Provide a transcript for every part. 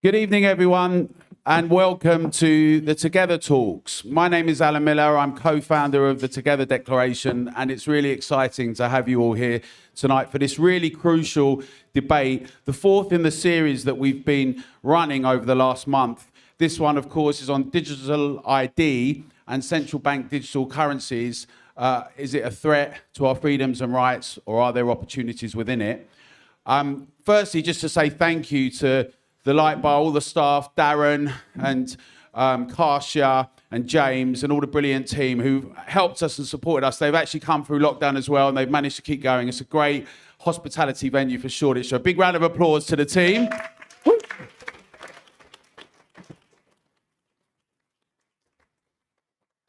Good evening, everyone, and welcome to the Together Talks. My name is Alan Miller. I'm co-founder of the Together Declaration, and it's really exciting to have you all here tonight for this really crucial debate, the fourth in the series that we've been running over the last month. This one, of course, is on digital ID and central bank digital currencies. Is it a threat to our freedoms and rights, or are there opportunities within it? Firstly, just to say thank you to the Light Bar, all the staff, Darren and Kasia and James and all the brilliant team who helped us and supported us. They've actually come through lockdown as well, and they've managed to keep going. It's a great hospitality venue for Shoreditch. So a big round of applause to the team.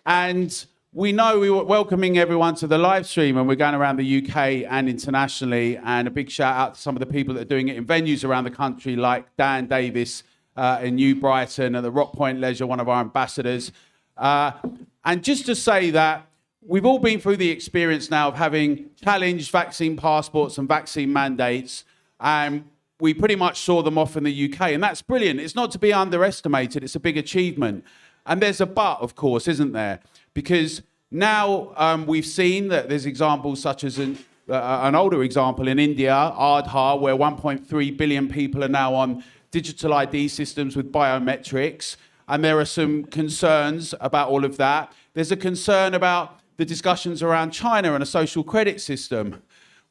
And we know we were welcoming everyone to the live stream, and we're going around the UK and internationally. And a big shout out to some of the people that are doing it in venues around the country, like Dan Davis in New Brighton and the Rock Point Leisure, one of our ambassadors. And just to say that we've all been through the experience now of having challenged vaccine passports and vaccine mandates. And we pretty much saw them off in the UK. And that's brilliant. It's not to be underestimated. It's a big achievement. And there's a but, of course, isn't there? Because now we've seen that there's examples such as an older example in India, Aadhaar, where 1.3 billion people are now on digital ID systems with biometrics. And there are some concerns about all of that. There's a concern about the discussions around China and a social credit system.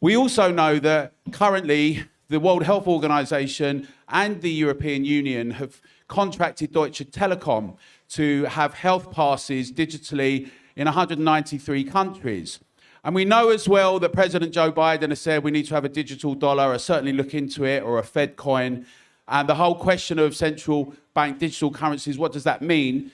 We also know that currently the World Health Organization and the European Union have contracted Deutsche Telekom to have health passes digitally in 193 countries. And we know as well that President Joe Biden has said we need to have a digital dollar, or certainly look into it, or a Fed coin. And the whole question of central bank digital currencies, what does that mean?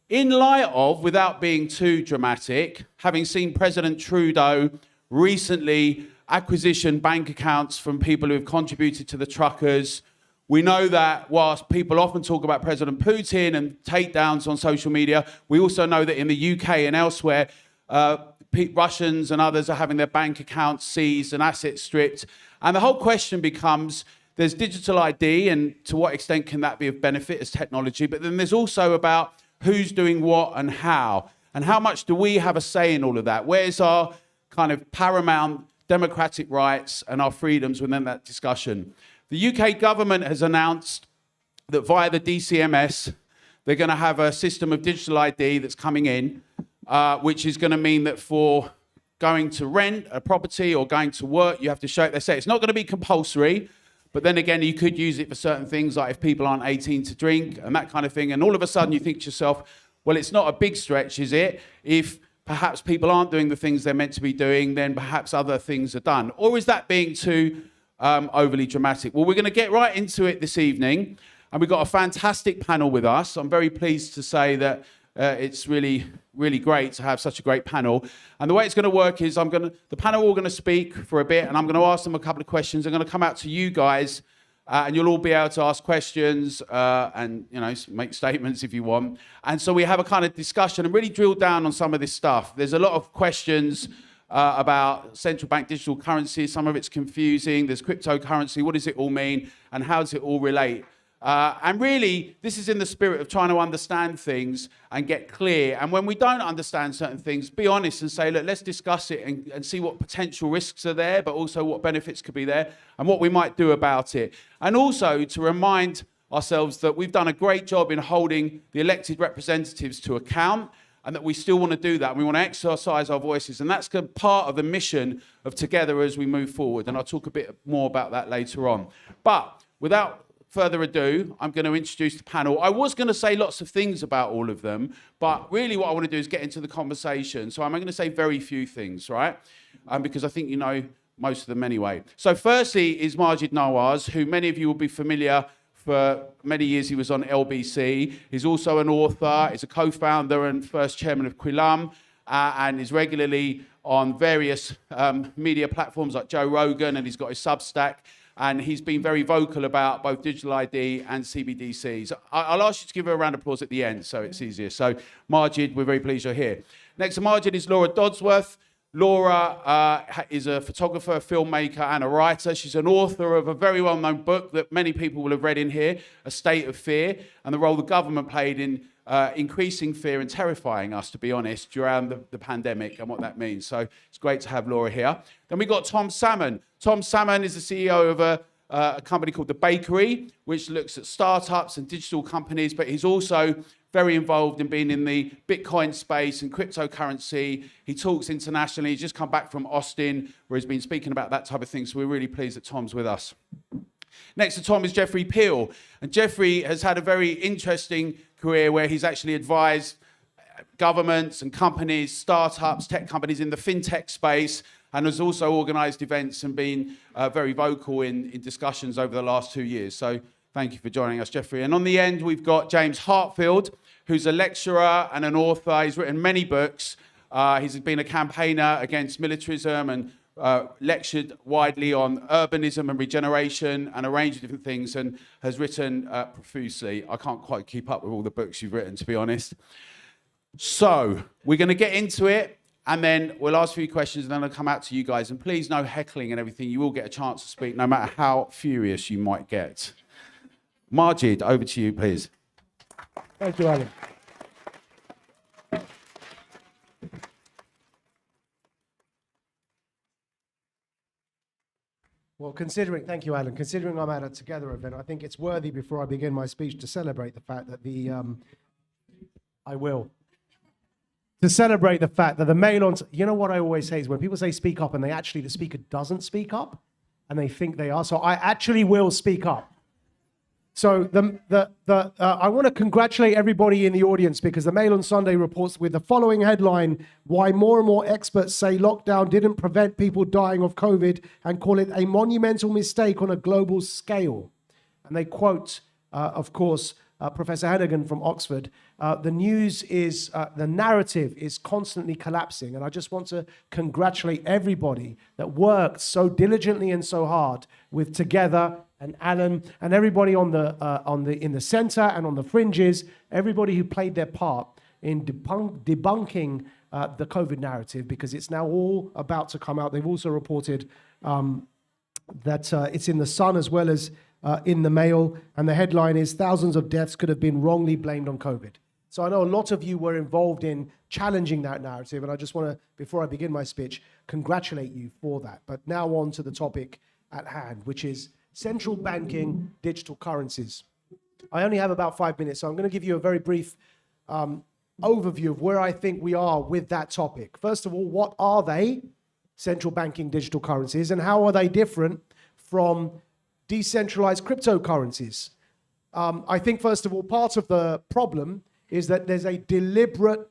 In light of, without being too dramatic, having seen President Trudeau recently acquisition bank accounts from people who have contributed to the truckers. We know that whilst people often talk about President Putin and takedowns on social media, we also know that in the UK and elsewhere, Russians and others are having their bank accounts seized and assets stripped. And the whole question becomes, there's digital ID, and to what extent can that be of benefit as technology? But then there's also about who's doing what and how much do we have a say in all of that? Where's our kind of paramount democratic rights and our freedoms within that discussion? The UK government has announced that via the DCMS, they're going to have a system of digital ID that's coming in, which is going to mean that for going to rent a property or going to work, you have to show it. They say it's not going to be compulsory, but then again, you could use it for certain things, like if people aren't 18 to drink and that kind of thing. And all of a sudden you think to yourself, well, it's not a big stretch, is it? If perhaps people aren't doing the things they're meant to be doing, then perhaps other things are done. Or is that being too overly dramatic? Well, we're going to get right into it this evening, and we've got a fantastic panel with us. I'm very pleased to say that it's really, really great to have such a great panel. And the way it's going to work is the panel are all going to speak for a bit, and I'm going to ask them a couple of questions. I'm going to come out to you guys, and you'll all be able to ask questions and make statements if you want. And so we have a kind of discussion and really drill down on some of this stuff. There's a lot of questions about central bank digital currencies. Some of it's confusing. There's cryptocurrency. What does it all mean? And how does it all relate? And really, this is in the spirit of trying to understand things and get clear. And when we don't understand certain things, be honest and say, look, let's discuss it and see what potential risks are there, but also what benefits could be there and what we might do about it. And also to remind ourselves that we've done a great job in holding the elected representatives to account, and that we still want to do that. We want to exercise our voices. And that's part of the mission of Together as we move forward. And I'll talk a bit more about that later on. But without further ado, I'm going to introduce the panel. I was going to say lots of things about all of them, but really what I want to do is get into the conversation. So I'm going to say very few things, right? Because I think you know most of them anyway. So firstly is Maajid Nawaz, who many of you will be familiar. For many years, he was on LBC. He's also an author. He's a co-founder and first chairman of Quilam, and is regularly on various media platforms like Joe Rogan, and he's got his Substack. And he's been very vocal about both digital ID and CBDCs. I'll ask you to give her a round of applause at the end, so it's easier. So, Maajid, we're very pleased you're here. Next to Maajid is Laura Dodsworth. Laura is a photographer, a filmmaker, and a writer. She's an author of a very well-known book that many people will have read in here, A State of Fear, and the role the government played in increasing fear and terrifying us, to be honest, during the pandemic and what that means. So it's great to have Laura here. Then we got Tom Salmon. Tom Salmon is the CEO of a company called The Bakery, which looks at startups and digital companies, but he's also very involved in being in the Bitcoin space and cryptocurrency. He talks internationally. He's just come back from Austin, where he's been speaking about that type of thing. So we're really pleased that Tom's with us. Next to Tom is Jeffery Peel. And Jeffery has had a very interesting career where he's actually advised governments and companies, startups, tech companies in the fintech space, and has also organised events and been very vocal in discussions over the last 2 years. So thank you for joining us, Jeffery. And on the end, we've got James Heartfield, who's a lecturer and an author. He's written many books. He's been a campaigner against militarism and lectured widely on urbanism and regeneration and a range of different things, and has written profusely. I can't quite keep up with all the books you've written, to be honest. So we're going to get into it, and then we'll ask a few questions, and then I'll come out to you guys. And please, no heckling and everything. You will get a chance to speak, no matter how furious you might get. Maajid, over to you, please. Thank you, Alan. Well, thank you, Alan. Considering I'm at a Together event, I think it's worthy before I begin my speech to celebrate the fact that to celebrate the fact that the mail on, you know what I always say is when people say speak up and the speaker doesn't speak up and they think they are. So I actually will speak up. So I want to congratulate everybody in the audience because the Mail on Sunday reports with the following headline: why more and more experts say lockdown didn't prevent people dying of COVID and call it a monumental mistake on a global scale. And they quote, of course, Professor Hennigan from Oxford. The news is, the narrative is constantly collapsing. And I just want to congratulate everybody that worked so diligently and so hard with Together, and Alan, and everybody in the center and on the fringes, everybody who played their part in debunking the COVID narrative, because it's now all about to come out. They've also reported that it's in the Sun as well as in the Mail, and the headline is thousands of deaths could have been wrongly blamed on COVID. So I know a lot of you were involved in challenging that narrative, and I just want to, before I begin my speech, congratulate you for that. But now on to the topic at hand, which is central banking digital currencies. I only have about 5 minutes, so I'm going to give you a very brief overview of where I think we are with that topic. First of all, what are they, central banking digital currencies, and how are they different from decentralized cryptocurrencies? I think, first of all, part of the problem is that there's a deliberate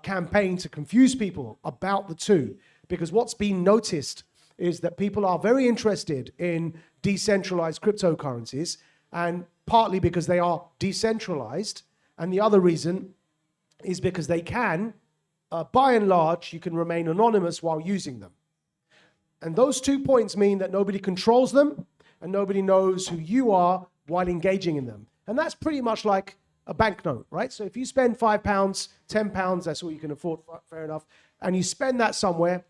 campaign to confuse people about the two, because what's been noticed is that people are very interested in decentralized cryptocurrencies, and partly because they are decentralized, and the other reason is because they can, by and large, you can remain anonymous while using them. And those 2 points mean that nobody controls them and nobody knows who you are while engaging in them. And that's pretty much like a banknote, right? So if you spend £5, £10, that's all you can afford, fair enough, and you spend that somewhere,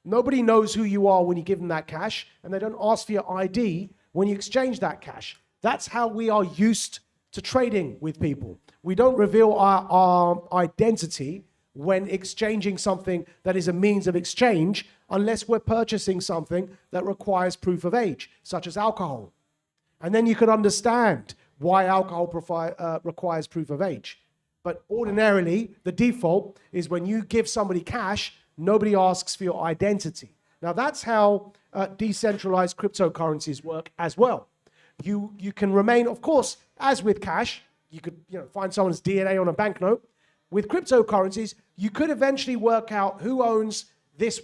nobody knows who you are when you give them that cash, and they don't ask for your ID when you exchange that cash. That's how we are used to trading with people. We don't reveal our identity when exchanging something that is a means of exchange unless we're purchasing something that requires proof of age, such as alcohol. And then you can understand why alcohol requires proof of age. But ordinarily, the default is when you give somebody cash, nobody asks for your identity. Now, that's how decentralized cryptocurrencies work as well. You can remain, of course, as with cash, you could find someone's DNA on a banknote. With cryptocurrencies, you could eventually work out who owns this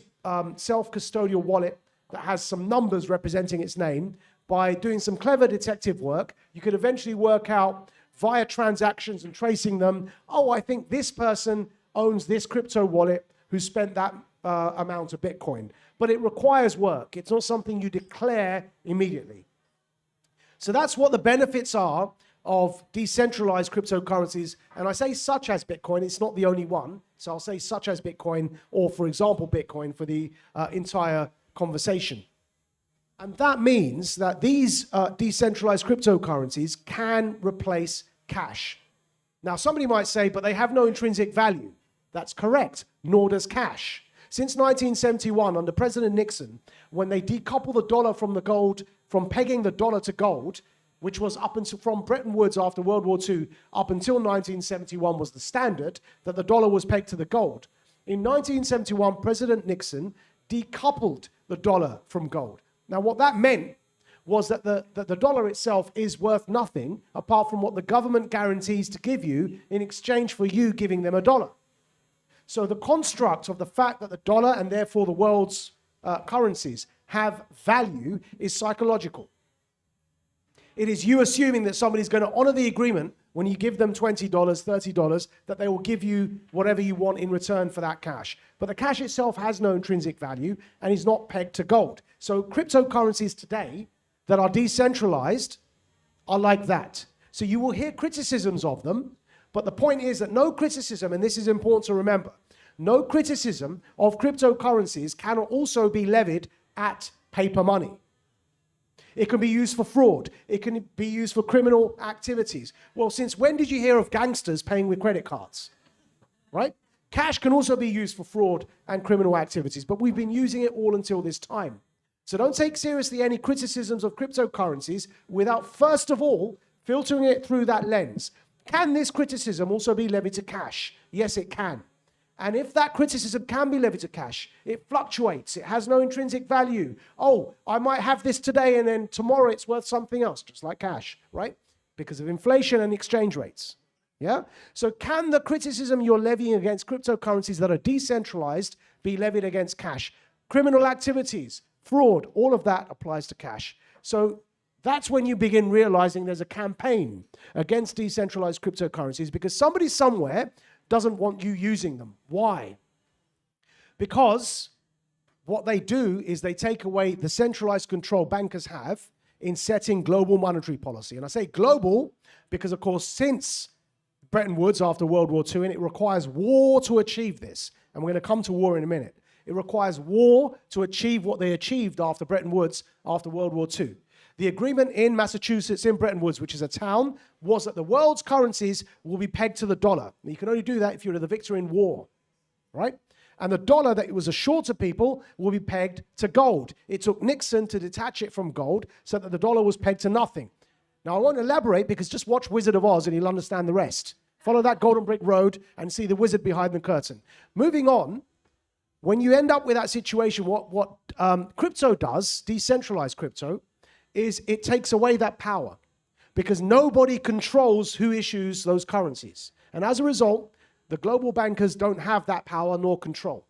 self-custodial wallet that has some numbers representing its name. By doing some clever detective work, you could eventually work out via transactions and tracing them, oh, I think this person owns this crypto wallet who spent that amount of Bitcoin. But it requires work. It's not something you declare immediately. So that's what the benefits are of decentralized cryptocurrencies, and I say such as Bitcoin, it's not the only one, so I'll say such as Bitcoin, or for example, Bitcoin for the entire conversation. And that means that these decentralized cryptocurrencies can replace cash. Now, somebody might say, but they have no intrinsic value. That's correct, nor does cash. Since 1971, under President Nixon, when they decoupled the dollar from the gold, from pegging the dollar to gold, which was up until from Bretton Woods after World War II, up until 1971 was the standard, that the dollar was pegged to the gold. In 1971, President Nixon decoupled the dollar from gold. Now, what that meant was that the dollar itself is worth nothing apart from what the government guarantees to give you in exchange for you giving them a dollar. So the construct of the fact that the dollar and therefore the world's currencies have value is psychological. It is you assuming that somebody's going to honor the agreement when you give them $20, $30, that they will give you whatever you want in return for that cash. But the cash itself has no intrinsic value and is not pegged to gold. So cryptocurrencies today that are decentralized are like that. So you will hear criticisms of them, but the point is that no criticism, and this is important to remember, no criticism of cryptocurrencies can also be levied at paper money. It can be used for fraud. It can be used for criminal activities. Well, since when did you hear of gangsters paying with credit cards? Right? Cash can also be used for fraud and criminal activities, but we've been using it all until this time. So don't take seriously any criticisms of cryptocurrencies without first of all filtering it through that lens. Can this criticism also be levied to cash? Yes, it can. And if that criticism can be levied to cash, it fluctuates. It has no intrinsic value. Oh, I might have this today and then tomorrow it's worth something else, just like cash, right? Because of inflation and exchange rates. Yeah? So can the criticism you're levying against cryptocurrencies that are decentralized be levied against cash? Criminal activities, fraud, all of that applies to cash. So that's when you begin realizing there's a campaign against decentralized cryptocurrencies because somebody somewhere doesn't want you using them. Why? Because what they do is they take away the centralized control bankers have in setting global monetary policy. And I say global because, of course, since Bretton Woods after World War II, and it requires war to achieve this, and we're going to come to war in a minute. It requires war to achieve what they achieved after Bretton Woods after World War II. The agreement in Massachusetts, in Bretton Woods, which is a town, was that the world's currencies will be pegged to the dollar. And you can only do that if you're the victor in war, right? And the dollar that was assured to people will be pegged to gold. It took Nixon to detach it from gold so that the dollar was pegged to nothing. Now, I won't elaborate because just watch Wizard of Oz and you'll understand the rest. Follow that golden brick road and see the wizard behind the curtain. Moving on, when you end up with that situation, what crypto does, decentralized crypto, is it takes away that power because nobody controls who issues those currencies. And as a result, the global bankers don't have that power nor control.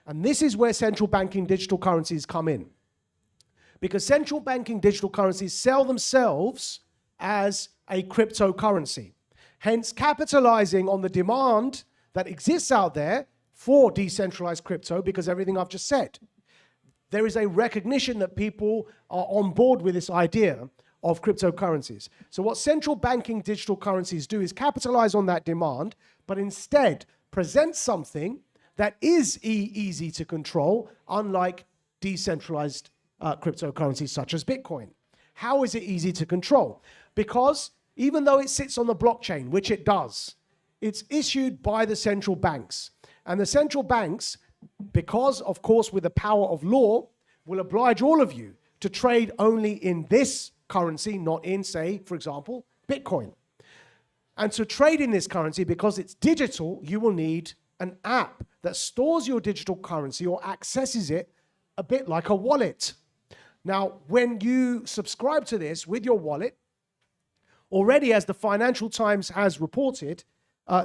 And this is where central banking digital currencies come in. Because central banking digital currencies sell themselves as a cryptocurrency, hence capitalizing on the demand that exists out there for decentralized crypto because everything I've just said. There is a recognition that people are on board with this idea of cryptocurrencies. So what central banking digital currencies do is capitalize on that demand, but instead present something that is easy to control, unlike decentralized cryptocurrencies such as Bitcoin. How is it easy to control? Because even though it sits on the blockchain, which it does, it's issued by the central banks. And the central banks, because, of course, with the power of law, will oblige all of you to trade only in this currency, not in, say, for example, Bitcoin. And to trade in this currency, because it's digital, you will need an app that stores your digital currency or accesses it a bit like a wallet. Now, when you subscribe to this with your wallet, already as the Financial Times has reported,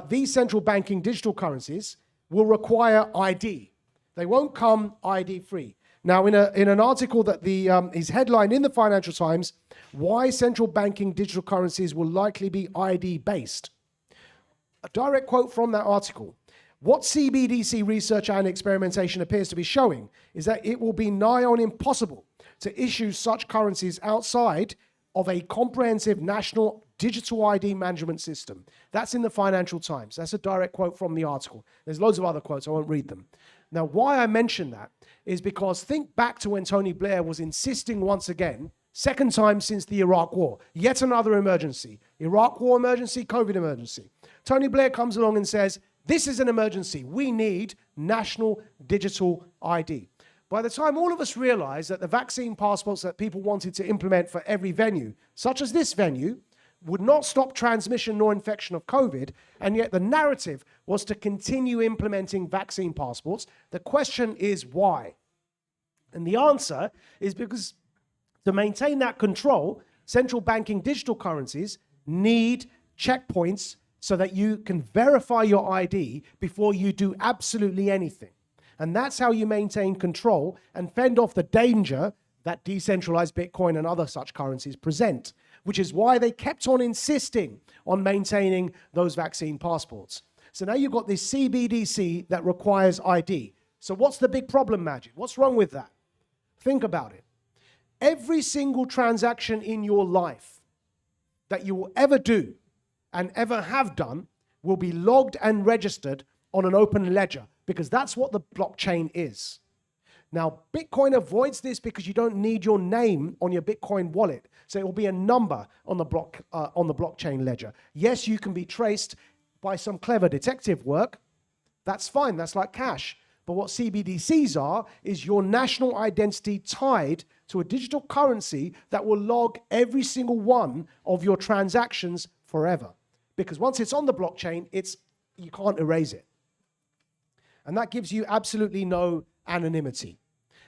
these central banking digital currencies will require ID. They won't come ID-free. Now, in an article that is headlined in the Financial Times, why central banking digital currencies will likely be ID-based. A direct quote from that article. What CBDC research and experimentation appears to be showing is that it will be nigh on impossible to issue such currencies outside of a comprehensive national digital ID management system. That's in the Financial Times. That's a direct quote from the article. There's loads of other quotes. I won't read them. Now, why I mention that is because think back to when Tony Blair was insisting once again, second time since the Iraq War, yet another emergency. Iraq War emergency, COVID emergency. Tony Blair comes along and says, this is an emergency. We need national digital ID. By the time all of us realized that the vaccine passports that people wanted to implement for every venue, such as this venue, would not stop transmission nor infection of COVID, and yet the narrative was to continue implementing vaccine passports, the question is why? And the answer is because to maintain that control, central banking digital currencies need checkpoints so that you can verify your ID before you do absolutely anything. And that's how you maintain control and fend off the danger that decentralized Bitcoin and other such currencies present, which is why they kept on insisting on maintaining those vaccine passports. So now you've got this CBDC that requires ID. So what's the big problem, Maajid? What's wrong with that? Think about it. Every single transaction in your life that you will ever do and ever have done will be logged and registered on an open ledger, because that's what the blockchain is. Now, Bitcoin avoids this because you don't need your name on your Bitcoin wallet. So it will be a number on the blockchain ledger. Yes, you can be traced by some clever detective work. That's fine. That's like cash. But what CBDCs are is your national identity tied to a digital currency that will log every single one of your transactions forever. Because once it's on the blockchain, you can't erase it. And that gives you absolutely no anonymity.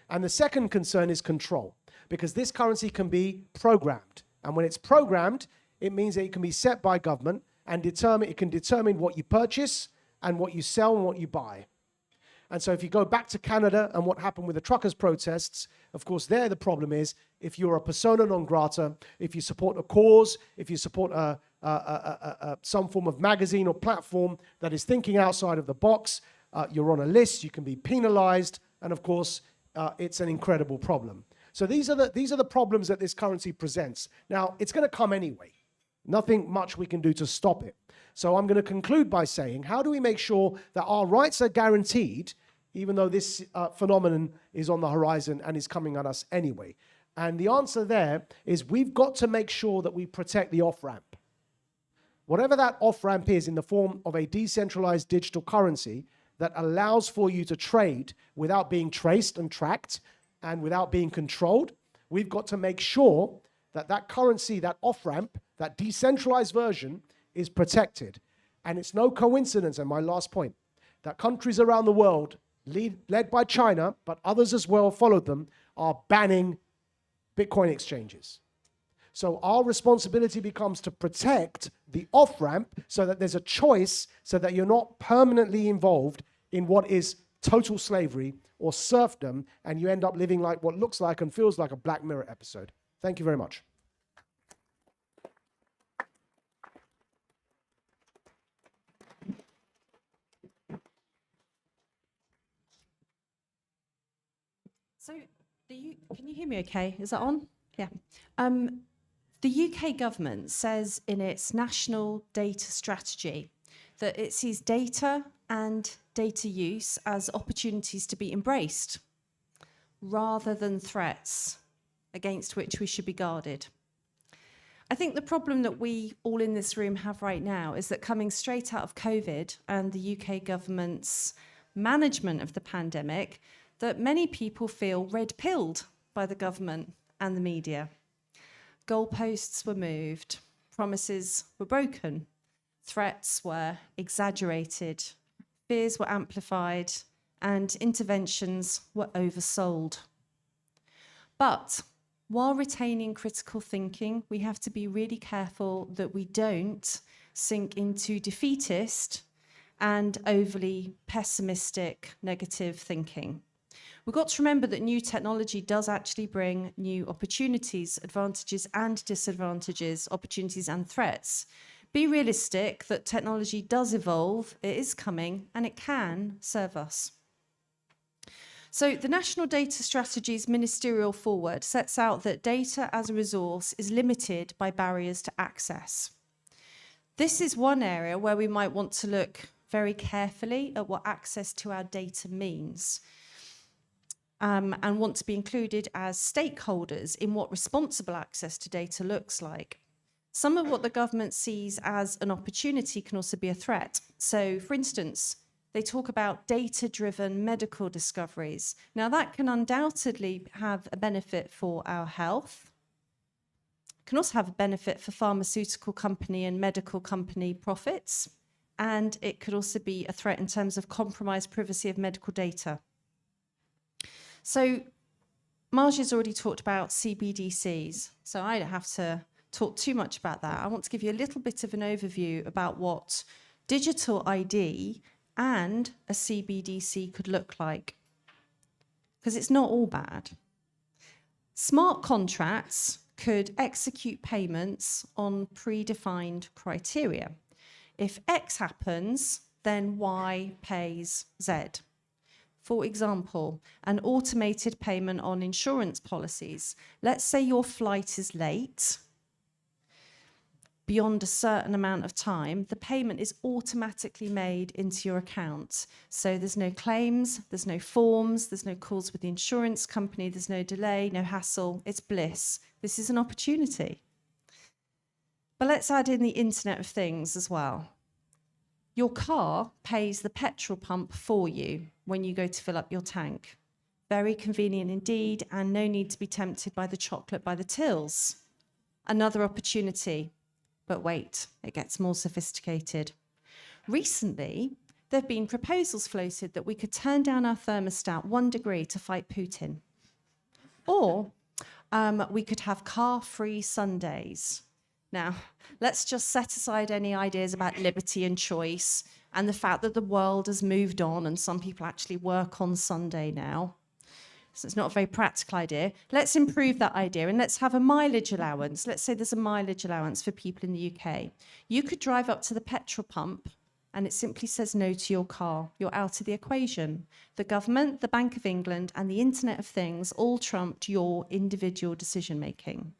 And the second concern is control, because this currency can be programmed. And when it's programmed, it means that it can be set by government and it can determine what you purchase and what you sell and what you buy. And so if you go back to Canada and what happened with the truckers' protests, of course, there the problem is if you're a persona non grata, if you support a cause, if you support some form of magazine or platform that is thinking outside of the box, you're on a list, you can be penalized, and of course, it's an incredible problem. So these are the problems that this currency presents. Now, it's going to come anyway. Nothing much we can do to stop it. So I'm going to conclude by saying, how do we make sure that our rights are guaranteed, even though this phenomenon is on the horizon and is coming at us anyway? And the answer there is we've got to make sure that we protect the off-ramp. Whatever that off-ramp is in the form of a decentralized digital currency that allows for you to trade without being traced and tracked and without being controlled, we've got to make sure that that currency, that off-ramp, that decentralized version is protected. And it's no coincidence, and my last point, that countries around the world, led by China, but others as well followed them, are banning Bitcoin exchanges. So our responsibility becomes to protect the off-ramp so that there's a choice, so that you're not permanently involved in what is total slavery or serfdom, and you end up living like what looks like and feels like a Black Mirror episode. Thank you very much. So, can you hear me okay? Is that on? Yeah. The UK government says in its national data strategy that it sees data and data use as opportunities to be embraced rather than threats against which we should be guarded. I think the problem that we all in this room have right now is that coming straight out of COVID and the UK government's management of the pandemic, that many people feel red-pilled by the government and the media. Goalposts were moved, promises were broken, threats were exaggerated, fears were amplified, and interventions were oversold. But while retaining critical thinking, we have to be really careful that we don't sink into defeatist and overly pessimistic, negative thinking. We've got to remember that new technology does actually bring new opportunities, advantages and disadvantages, opportunities and threats. Be realistic that technology does evolve, it is coming, and it can serve us. So the National Data Strategy's ministerial foreword sets out that data as a resource is limited by barriers to access. This is one area where we might want to look very carefully at what access to our data means, and want to be included as stakeholders in what responsible access to data looks like. Some of what the government sees as an opportunity can also be a threat. So, for instance, they talk about data-driven medical discoveries. Now, that can undoubtedly have a benefit for our health. It can also have a benefit for pharmaceutical company and medical company profits. And it could also be a threat in terms of compromised privacy of medical data. So, Maajid's already talked about CBDCs, so I don't have to talk too much about that. I want to give you a little bit of an overview about what digital ID and a CBDC could look like, because it's not all bad. Smart contracts could execute payments on predefined criteria. If X happens, then Y pays Z. For example, an automated payment on insurance policies. Let's say your flight is late. Beyond a certain amount of time, the payment is automatically made into your account. So there's no claims, there's no forms, there's no calls with the insurance company, there's no delay, no hassle. It's bliss. This is an opportunity. But let's add in the Internet of Things as well. Your car pays the petrol pump for you when you go to fill up your tank. Very convenient indeed, and no need to be tempted by the chocolate by the tills. Another opportunity. But wait, it gets more sophisticated. Recently, there have been proposals floated that we could turn down our thermostat 1 degree to fight Putin. Or we could have car-free Sundays. Now, let's just set aside any ideas about liberty and choice and the fact that the world has moved on and some people actually work on Sunday now. So it's not a very practical idea. Let's improve that idea and let's have a mileage allowance. Let's say there's a mileage allowance for people in the UK. You could drive up to the petrol pump and it simply says no to your car. You're out of the equation. The government, the Bank of England, and the Internet of Things all trumped your individual decision-making.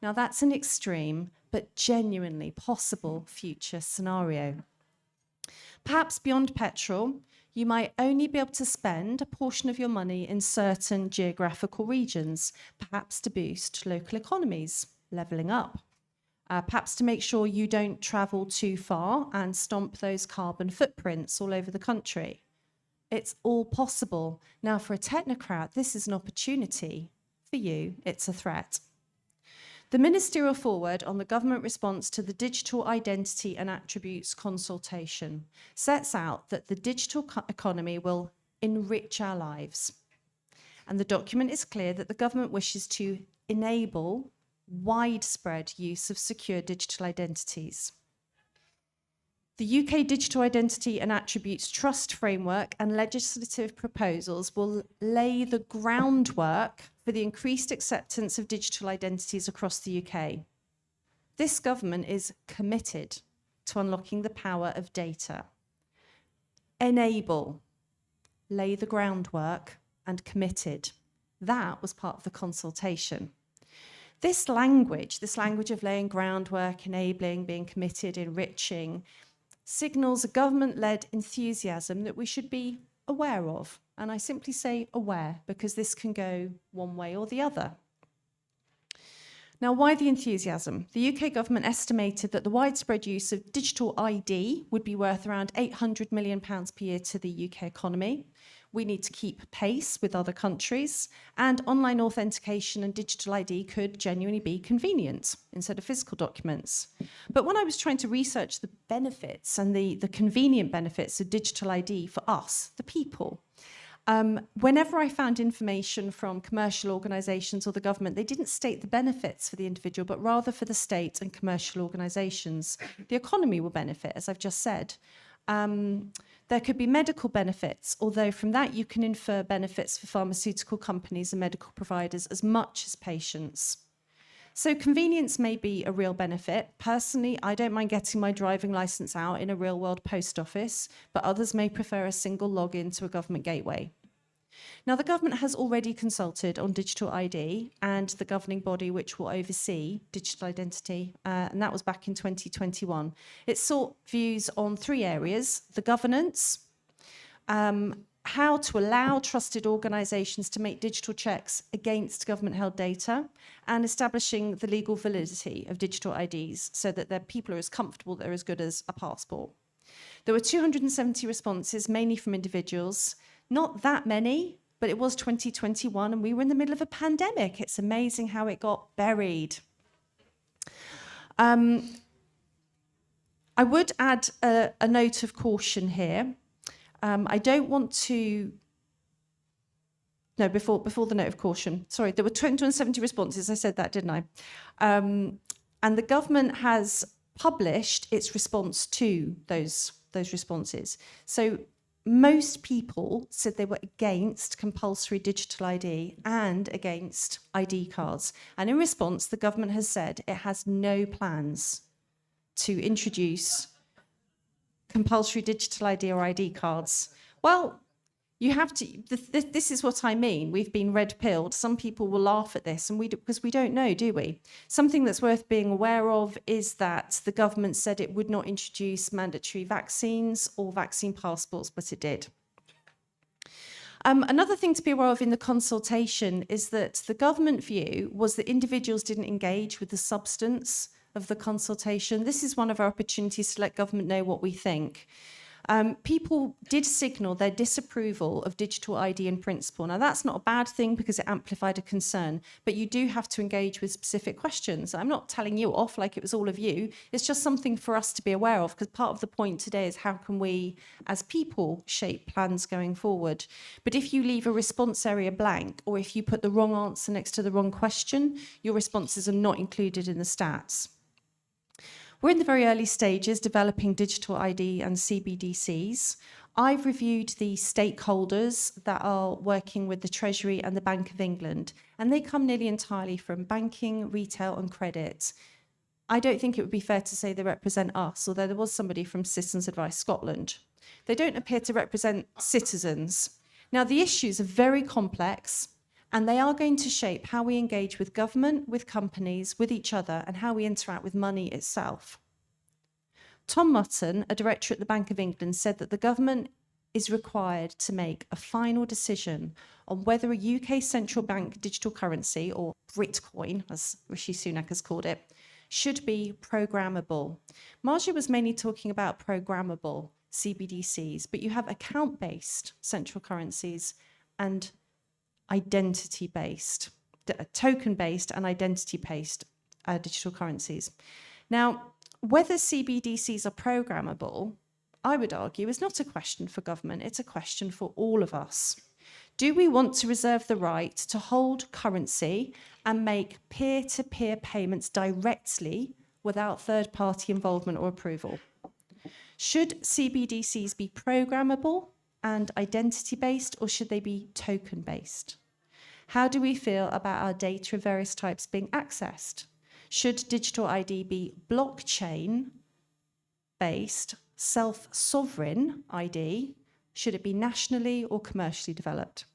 Now, that's an extreme but genuinely possible future scenario. Perhaps beyond petrol, you might only be able to spend a portion of your money in certain geographical regions, perhaps to boost local economies, levelling up. Perhaps to make sure you don't travel too far and stomp those carbon footprints all over the country. It's all possible. Now, for a technocrat, this is an opportunity. For you, it's a threat. The ministerial foreword on the government response to the digital identity and attributes consultation sets out that the digital economy will enrich our lives. And the document is clear that the government wishes to enable widespread use of secure digital identities. The UK Digital Identity and Attributes Trust Framework and legislative proposals will lay the groundwork for the increased acceptance of digital identities across the UK. This government is committed to unlocking the power of data. Enable, lay the groundwork, and committed. That was part of the consultation. This language of laying groundwork, enabling, being committed, enriching, signals a government-led enthusiasm that we should be aware of. And I simply say aware because this can go one way or the other. Now, why the enthusiasm? The UK government estimated that the widespread use of digital ID would be worth around £800 million per year to the UK economy. We need to keep pace with other countries, and online authentication and digital ID could genuinely be convenient instead of physical documents. But when I was trying to research the benefits and the convenient benefits of digital ID for us, the people, whenever I found information from commercial organisations or the government, they didn't state the benefits for the individual, but rather for the state and commercial organisations. The economy will benefit, as I've just said. There could be medical benefits, although from that you can infer benefits for pharmaceutical companies and medical providers as much as patients. So convenience may be a real benefit. Personally, I don't mind getting my driving licence out in a real-world post office, but others may prefer a single login to a government gateway. Now, the government has already consulted on digital ID and the governing body which will oversee digital identity, and that was back in 2021. It sought views on 3 areas: the governance, how to allow trusted organisations to make digital checks against government-held data, and establishing the legal validity of digital IDs so that their people are as comfortable, they're as good as a passport. There were 270 responses, mainly from individuals. Not that many, but it was 2021 and we were in the middle of a pandemic. It's amazing how it got buried. I would add a note of caution here. I don't want to... No, before the note of caution. Sorry, there were 270 responses. I said that, didn't I? And the government has published its response to those responses. So most people said they were against compulsory digital ID and against ID cards. And in response, the government has said it has no plans to introduce compulsory digital ID or ID cards. Well, you have to, this is what I mean. We've been red-pilled. Some people will laugh at this, and because we don't know, do we? Something that's worth being aware of is that the government said it would not introduce mandatory vaccines or vaccine passports, but it did. Another thing to be aware of in the consultation is that the government view was that individuals didn't engage with the substance of the consultation. This is one of our opportunities to let government know what we think. People did signal their disapproval of digital ID in principle. Now, that's not a bad thing because it amplified a concern, but you do have to engage with specific questions. I'm not telling you off like it was all of you. It's just something for us to be aware of, because part of the point today is how can we, as people, shape plans going forward. But if you leave a response area blank, or if you put the wrong answer next to the wrong question, your responses are not included in the stats. We're in the very early stages developing digital ID and CBDCs. I've reviewed the stakeholders that are working with the Treasury and the Bank of England, and they come nearly entirely from banking, retail and credit. I don't think it would be fair to say they represent us, although there was somebody from Citizens Advice Scotland. They don't appear to represent citizens. Now, the issues are very complex, and they are going to shape how we engage with government, with companies, with each other, and how we interact with money itself. Tom Mutton, a director at the Bank of England, said that the government is required to make a final decision on whether a UK central bank digital currency, or Bitcoin, as Rishi Sunak has called it, should be programmable. Maajid was mainly talking about programmable CBDCs, but you have account-based central currencies and identity-based, token-based and identity-based digital currencies. Now, whether CBDCs are programmable, I would argue, is not a question for government, it's a question for all of us. Do we want to reserve the right to hold currency and make peer-to-peer payments directly without third-party involvement or approval? Should CBDCs be programmable and identity-based, or should they be token-based? How do we feel about our data of various types being accessed? Should digital ID be blockchain-based, self-sovereign ID? Should it be nationally or commercially developed?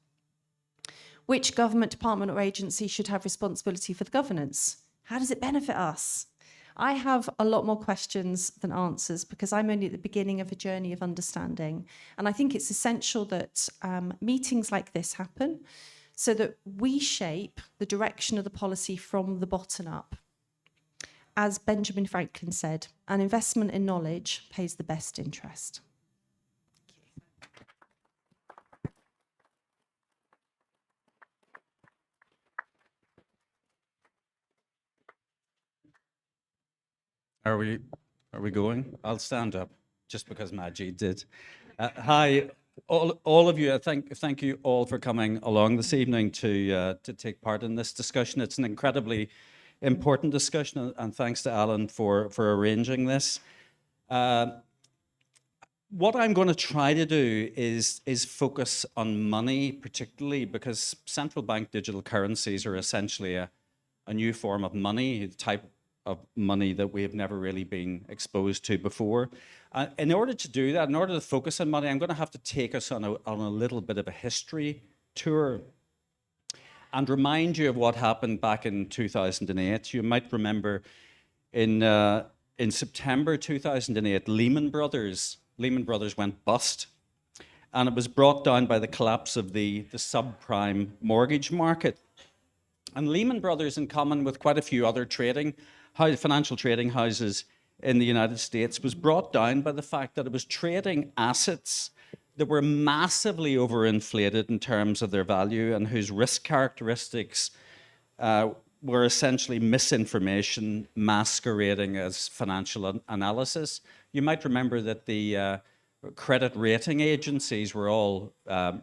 Which government department or agency should have responsibility for the governance? How does it benefit us? I have a lot more questions than answers because I'm only at the beginning of a journey of understanding. And I think it's essential that meetings like this happen so that we shape the direction of the policy from the bottom up. As Benjamin Franklin said, an investment in knowledge pays the best interest. Are we going? I'll stand up just because Maajid did. Hi, all of you. Thank you all for coming along this evening to take part in this discussion. It's an incredibly important discussion, and thanks to Alan for arranging this. What I'm going to try to do is focus on money, particularly because central bank digital currencies are essentially a new form of money, the type of money that we have never really been exposed to before. In order to do that, in order to focus on money, I'm going to have to take us on a little bit of a history tour and remind you of what happened back in 2008. You might remember in September 2008, Lehman Brothers went bust, and it was brought down by the collapse of the subprime mortgage market. And Lehman Brothers, in common with quite a few other financial trading houses in the United States, was brought down by the fact that it was trading assets that were massively overinflated in terms of their value and whose risk characteristics were essentially misinformation masquerading as financial analysis. You might remember that the credit rating agencies were all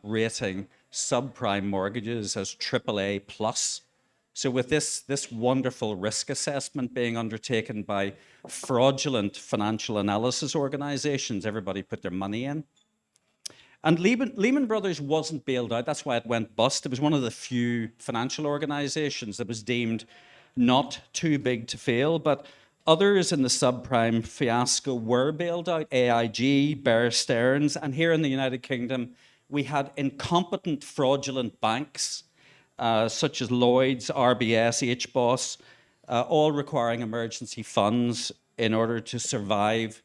rating subprime mortgages as AAA plus. So with this wonderful risk assessment being undertaken by fraudulent financial analysis organizations, everybody put their money in. And Lehman Brothers wasn't bailed out. That's why it went bust. It was one of the few financial organizations that was deemed not too big to fail, but others in the subprime fiasco were bailed out. AIG, Bear Stearns, and here in the United Kingdom, we had incompetent, fraudulent banks, such as Lloyds, RBS, HBOS, all requiring emergency funds in order to survive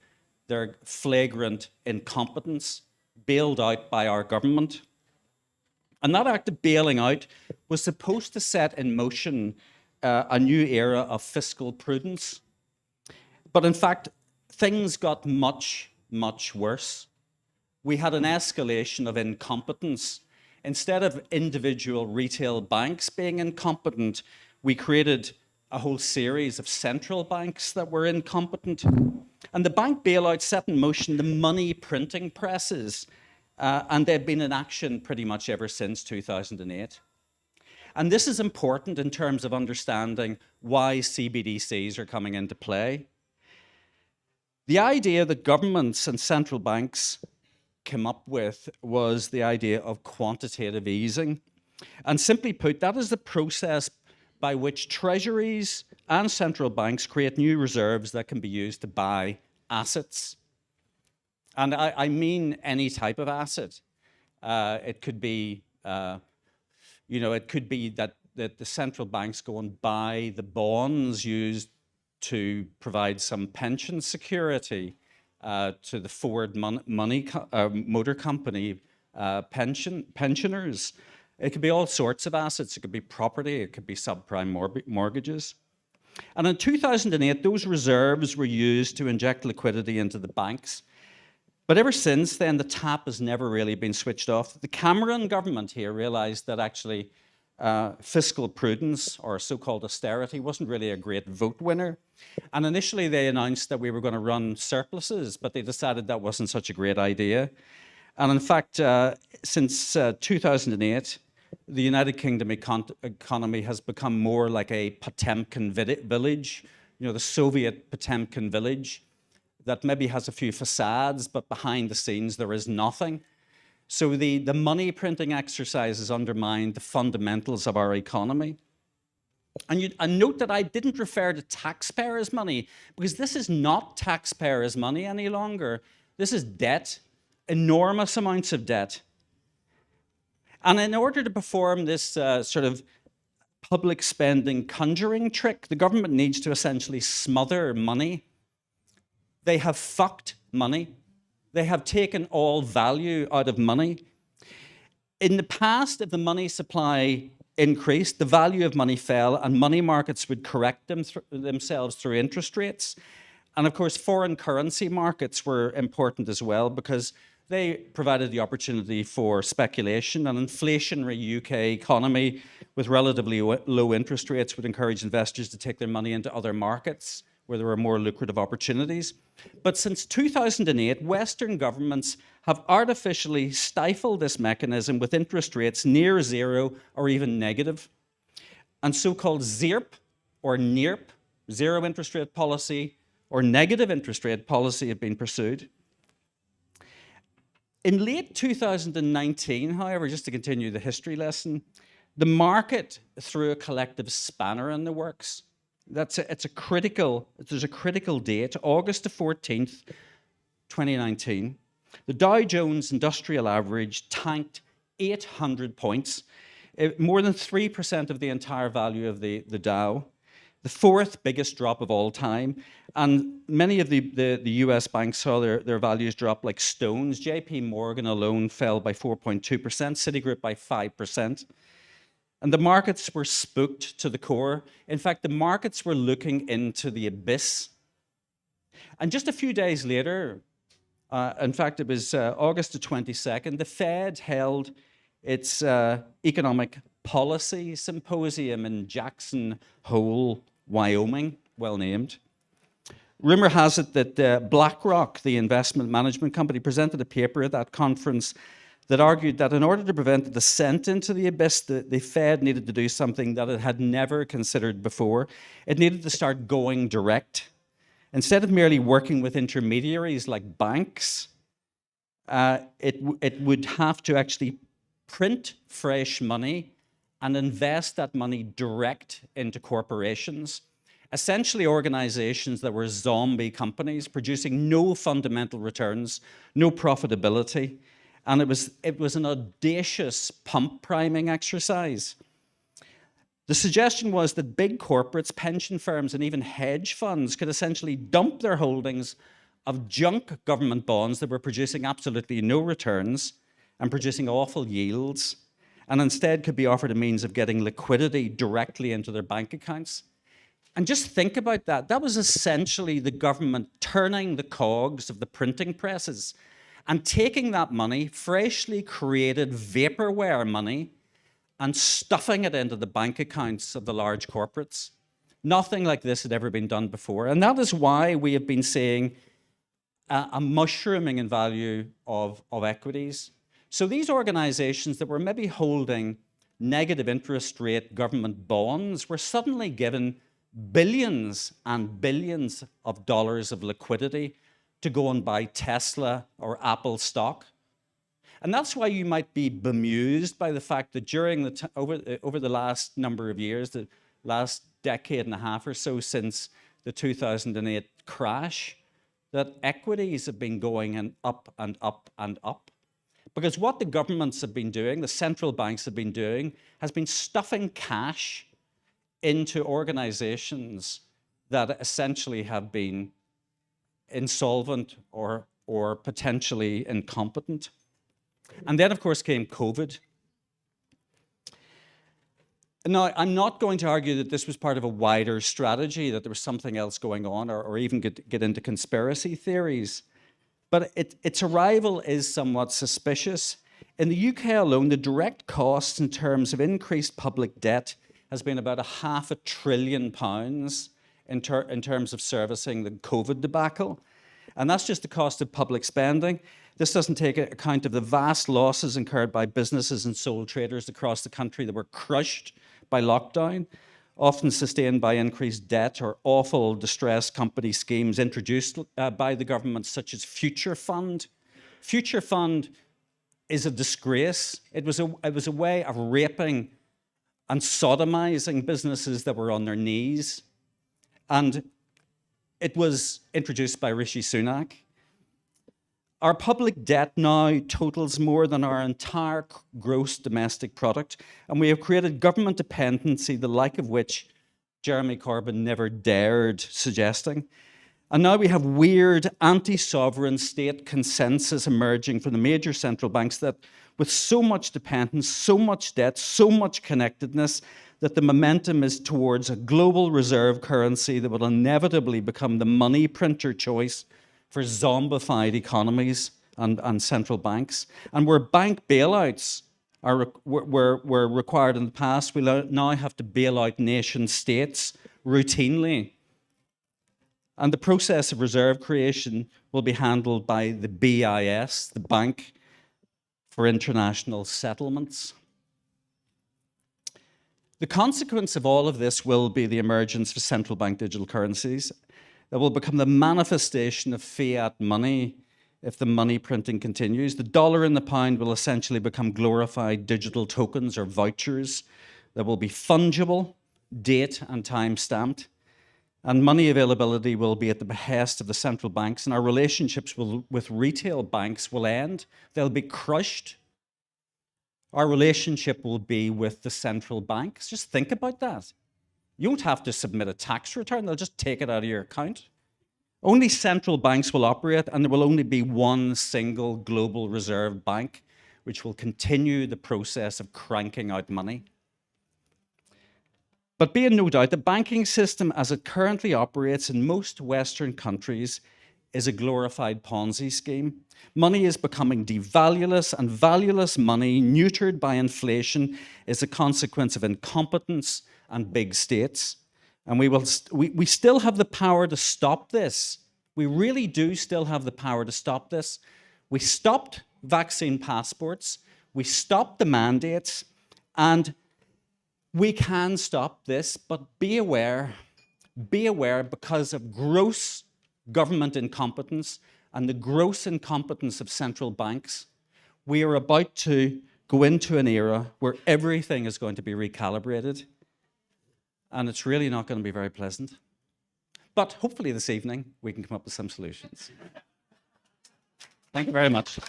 their flagrant incompetence, bailed out by our government. And that act of bailing out was supposed to set in motion a new era of fiscal prudence. But in fact, things got much, much worse. We had an escalation of incompetence. Instead of individual retail banks being incompetent, we created a whole series of central banks that were incompetent. And the bank bailout set in motion the money printing presses, and they've been in action pretty much ever since 2008. And this is important in terms of understanding why CBDCs are coming into play. The idea that governments and central banks came up with was the idea of quantitative easing. And simply put, that is the process by which treasuries and central banks create new reserves that can be used to buy assets. And I mean any type of asset. It could be, it could be that the central banks go and buy the bonds used to provide some pension security to the Ford Motor Company pensioners. It could be all sorts of assets. It could be property. It could be subprime mortgages. And in 2008, those reserves were used to inject liquidity into the banks. But ever since then, the tap has never really been switched off. The Cameron government here realized that actually fiscal prudence, or so-called austerity, wasn't really a great vote winner. And initially they announced that we were going to run surpluses, but they decided that wasn't such a great idea. And in fact, since 2008, the United Kingdom economy has become more like a Potemkin village, the Soviet Potemkin village that maybe has a few facades, but behind the scenes there is nothing. So the money printing exercises undermine the fundamentals of our economy. And note that I didn't refer to taxpayers' money, because this is not taxpayers' money any longer. This is debt, enormous amounts of debt. And in order to perform this sort of public spending conjuring trick, the government needs to essentially smother money. They have fucked money. They have taken all value out of money. In the past, if the money supply increased, the value of money fell, and money markets would correct themselves through interest rates. And of course, foreign currency markets were important as well, because they provided the opportunity for speculation. An inflationary UK economy with relatively low interest rates would encourage investors to take their money into other markets where there were more lucrative opportunities. But since 2008, Western governments have artificially stifled this mechanism with interest rates near zero or even negative. And so-called ZIRP or NIRP, zero interest rate policy, or negative interest rate policy have been pursued. In late 2019, however, just to continue the history lesson, the market threw a collective spanner in the works. There's a critical date, August the 14th, 2019. The Dow Jones Industrial Average tanked 800 points, more than 3% of the entire value of the Dow, the fourth biggest drop of all time. And many of the US banks saw their values drop like stones. JP Morgan alone fell by 4.2%, Citigroup by 5%. And the markets were spooked to the core. In fact, the markets were looking into the abyss. And just a few days later, in fact, it was August the 22nd, the Fed held its economic policy symposium in Jackson Hole, Wyoming, well named. Rumor has it that BlackRock, the investment management company, presented a paper at that conference that argued that in order to prevent the descent into the abyss, the Fed needed to do something that it had never considered before. It needed to start going direct. Instead of merely working with intermediaries like banks, it would have to actually print fresh money and invest that money direct into corporations, essentially organizations that were zombie companies producing no fundamental returns, no profitability. And it was an audacious pump priming exercise. The suggestion was that big corporates, pension firms, and even hedge funds could essentially dump their holdings of junk government bonds that were producing absolutely no returns and producing awful yields, and instead could be offered a means of getting liquidity directly into their bank accounts. And just think about that. That was essentially the government turning the cogs of the printing presses and taking that money, freshly created vaporware money, and stuffing it into the bank accounts of the large corporates. Nothing like this had ever been done before. And that is why we have been seeing a mushrooming in value of equities. So these organizations that were maybe holding negative interest rate government bonds were suddenly given billions and billions of dollars of liquidity to go and buy Tesla or Apple stock. And that's why you might be bemused by the fact that during over the last number of years, the last decade and a half or so since the 2008 crash, that equities have been going up and up and up. Because what the governments have been doing, the central banks have been doing, has been stuffing cash into organizations that essentially have been insolvent or potentially incompetent. And then, of course, came COVID. Now, I'm not going to argue that this was part of a wider strategy, that there was something else going on, or even get into conspiracy theories. But its arrival is somewhat suspicious. In the UK alone, the direct costs in terms of increased public debt has been about £500 billion in terms of servicing the COVID debacle. And that's just the cost of public spending. This doesn't take account of the vast losses incurred by businesses and sole traders across the country that were crushed by lockdown, often sustained by increased debt or awful distressed company schemes introduced by the government, such as Future Fund. Future Fund is a disgrace. It was a way of raping and sodomizing businesses that were on their knees. And it was introduced by Rishi Sunak. Our public debt now totals more than our entire gross domestic product, and we have created government dependency, the like of which Jeremy Corbyn never dared suggesting. And now we have weird anti-sovereign state consensus emerging from the major central banks that with so much dependence, so much debt, so much connectedness, that the momentum is towards a global reserve currency that will inevitably become the money printer choice for zombified economies and central banks. And where bank bailouts were required in the past, we now have to bail out nation states routinely. And the process of reserve creation will be handled by the BIS, the Bank for International Settlements. The consequence of all of this will be the emergence of central bank digital currencies that will become the manifestation of fiat money if the money printing continues. The dollar and the pound will essentially become glorified digital tokens or vouchers that will be fungible, date and time stamped. And money availability will be at the behest of the central banks, and our relationships with retail banks will end. They'll be crushed. our relationship will be with the central banks. Just think about that. You won't have to submit a tax return, they'll just take it out of your account. Only central banks will operate, and there will only be one single global reserve bank, which will continue the process of cranking out money. But be in no doubt, the banking system as it currently operates in most Western countries is a glorified Ponzi scheme. Money is becoming devalueless, and valueless money, neutered by inflation, is a consequence of incompetence and big states. And we still have the power to stop this. We really do still have the power to stop this. We stopped vaccine passports, we stopped the mandates, and we can stop this, but be aware because of gross government incompetence and the gross incompetence of central banks, we are about to go into an era where everything is going to be recalibrated, and it's really not going to be very pleasant. But hopefully this evening we can come up with some solutions. Thank you very much.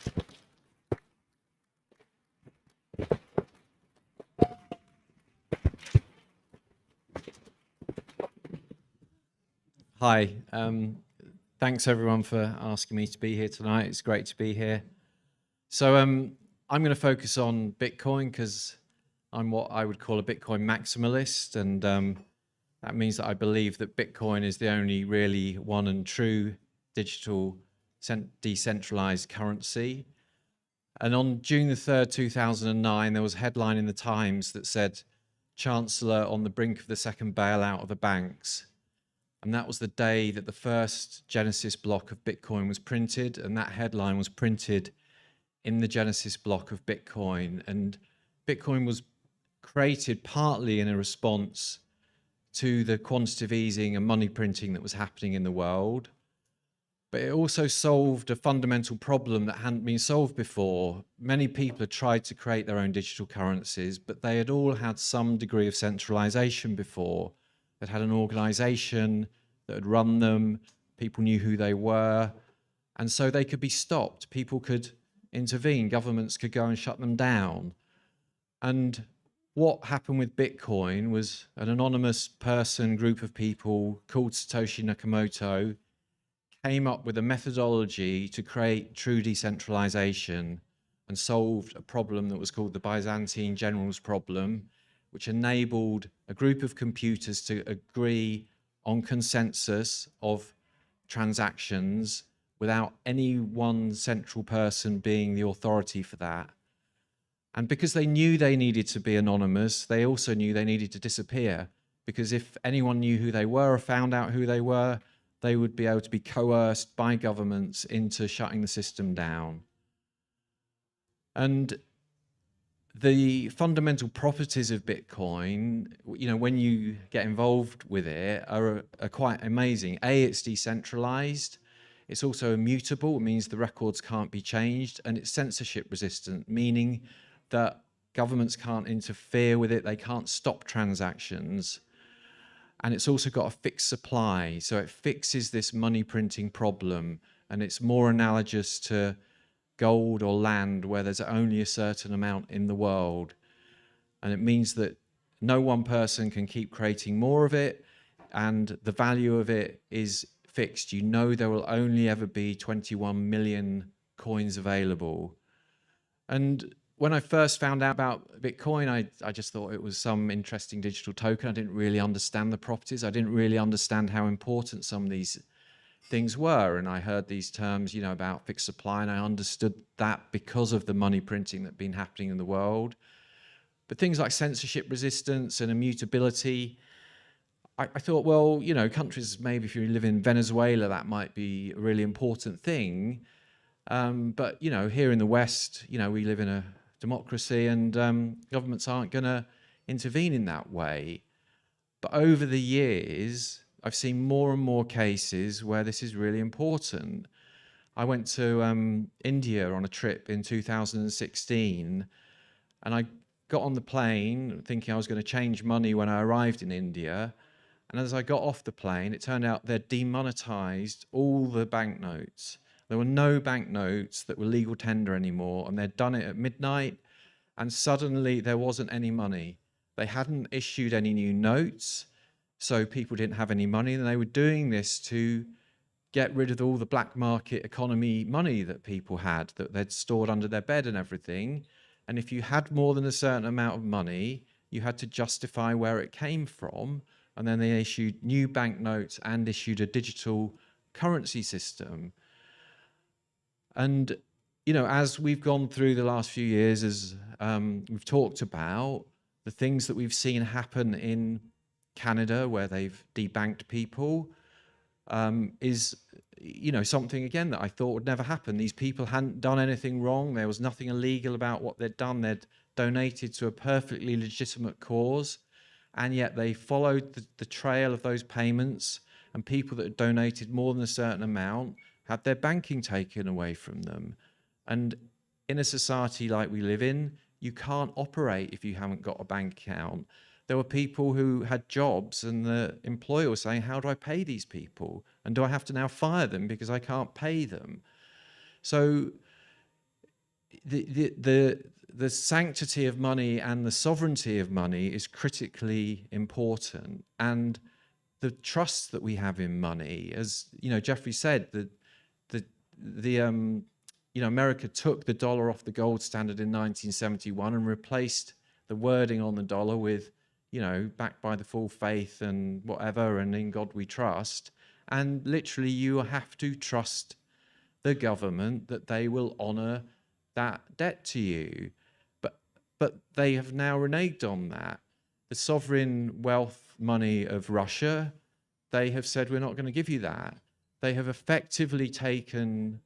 Hi, thanks everyone for asking me to be here tonight. It's great to be here. So I'm going to focus on Bitcoin because I'm what I would call a Bitcoin maximalist, and that means that I believe that Bitcoin is the only really one and true digital decentralized currency. And on June the 3rd, 2009, there was a headline in the Times that said, "Chancellor on the brink of the second bailout of the banks." And that was the day that the first Genesis block of Bitcoin was printed, and that headline was printed in the Genesis block of Bitcoin. And Bitcoin was created partly in a response to the quantitative easing and money printing that was happening in the world. But it also solved a fundamental problem that hadn't been solved before. Many people had tried to create their own digital currencies, but they had all had some degree of centralization before. That had an organization that had run them, people knew who they were, and so they could be stopped. People could intervene, governments could go and shut them down. And what happened with Bitcoin was an anonymous person, group of people called Satoshi Nakamoto came up with a methodology to create true decentralization and solved a problem that was called the Byzantine generals problem, which enabled a group of computers to agree on consensus of transactions without any one central person being the authority for that. And because they knew they needed to be anonymous, they also knew they needed to disappear, because if anyone knew who they were or found out who they were, they would be able to be coerced by governments into shutting the system down. And the fundamental properties of Bitcoin, when you get involved with it, are quite amazing. A, it's decentralized. It's also immutable. It means the records can't be changed. And it's censorship resistant, meaning that governments can't interfere with it. They can't stop transactions. And it's also got a fixed supply. So it fixes this money printing problem. And it's more analogous to gold or land, where there's only a certain amount in the world. And it means that no one person can keep creating more of it, and the value of it is fixed. You know there will only ever be 21 million coins available. And when I first found out about Bitcoin, I just thought it was some interesting digital token. I didn't really understand the properties. I didn't really understand how important some of these things were, and I heard these terms, about fixed supply, and I understood that because of the money printing that had been happening in the world. But things like censorship resistance and immutability, I thought, well, countries, maybe if you live in Venezuela, that might be a really important thing. But, here in the West, we live in a democracy, and governments aren't going to intervene in that way. But over the years, I've seen more and more cases where this is really important. I went to India on a trip in 2016, and I got on the plane thinking I was going to change money when I arrived in India. And as I got off the plane, it turned out they'd demonetized all the banknotes. There were no banknotes that were legal tender anymore, and they'd done it at midnight, and suddenly there wasn't any money. They hadn't issued any new notes, so people didn't have any money, and they were doing this to get rid of all the black market economy money that people had, that they'd stored under their bed and everything. And if you had more than a certain amount of money, you had to justify where it came from. And then they issued new banknotes and issued a digital currency system. And, you know, as we've gone through the last few years, as we've talked about, the things that we've seen happen in Canada, where they've debanked people, is, you know, something again that I thought would never happen. These people hadn't done anything wrong. There was nothing illegal about what they'd done. They'd donated to a perfectly legitimate cause, and yet they followed the trail of those payments, and people that had donated more than a certain amount had their banking taken away from them. And in a society like we live in, you can't operate if you haven't got a bank account. There were people who had jobs, and the employer was saying, how do I pay these people? And do I have to now fire them because I can't pay them? So the sanctity of money and the sovereignty of money is critically important. And the trust that we have in money, as you know, Jeffery said, you know, America took the dollar off the gold standard in 1971 and replaced the wording on the dollar with, you know, backed by the full faith and whatever, and in God we trust. And literally you have to trust the government that they will honor that debt to you. But they have now reneged on that. The sovereign wealth money of Russia, they have said, we're not going to give you that. They have effectively taken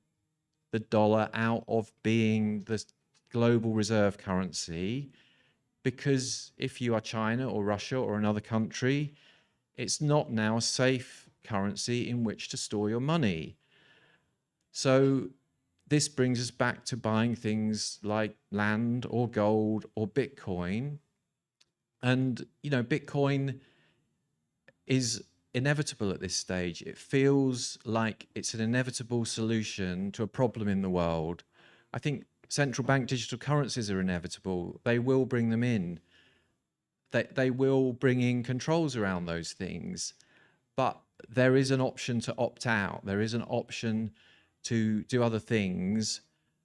the dollar out of being the global reserve currency, because if you are China or Russia or another country, it's not now a safe currency in which to store your money. So this brings us back to buying things like land or gold or Bitcoin. And, you know, Bitcoin is inevitable at this stage. It feels like it's an inevitable solution to a problem in the world. I think central bank digital currencies are inevitable. They will bring them in. They will bring in controls around those things. But there is an option to opt out. There is an option to do other things.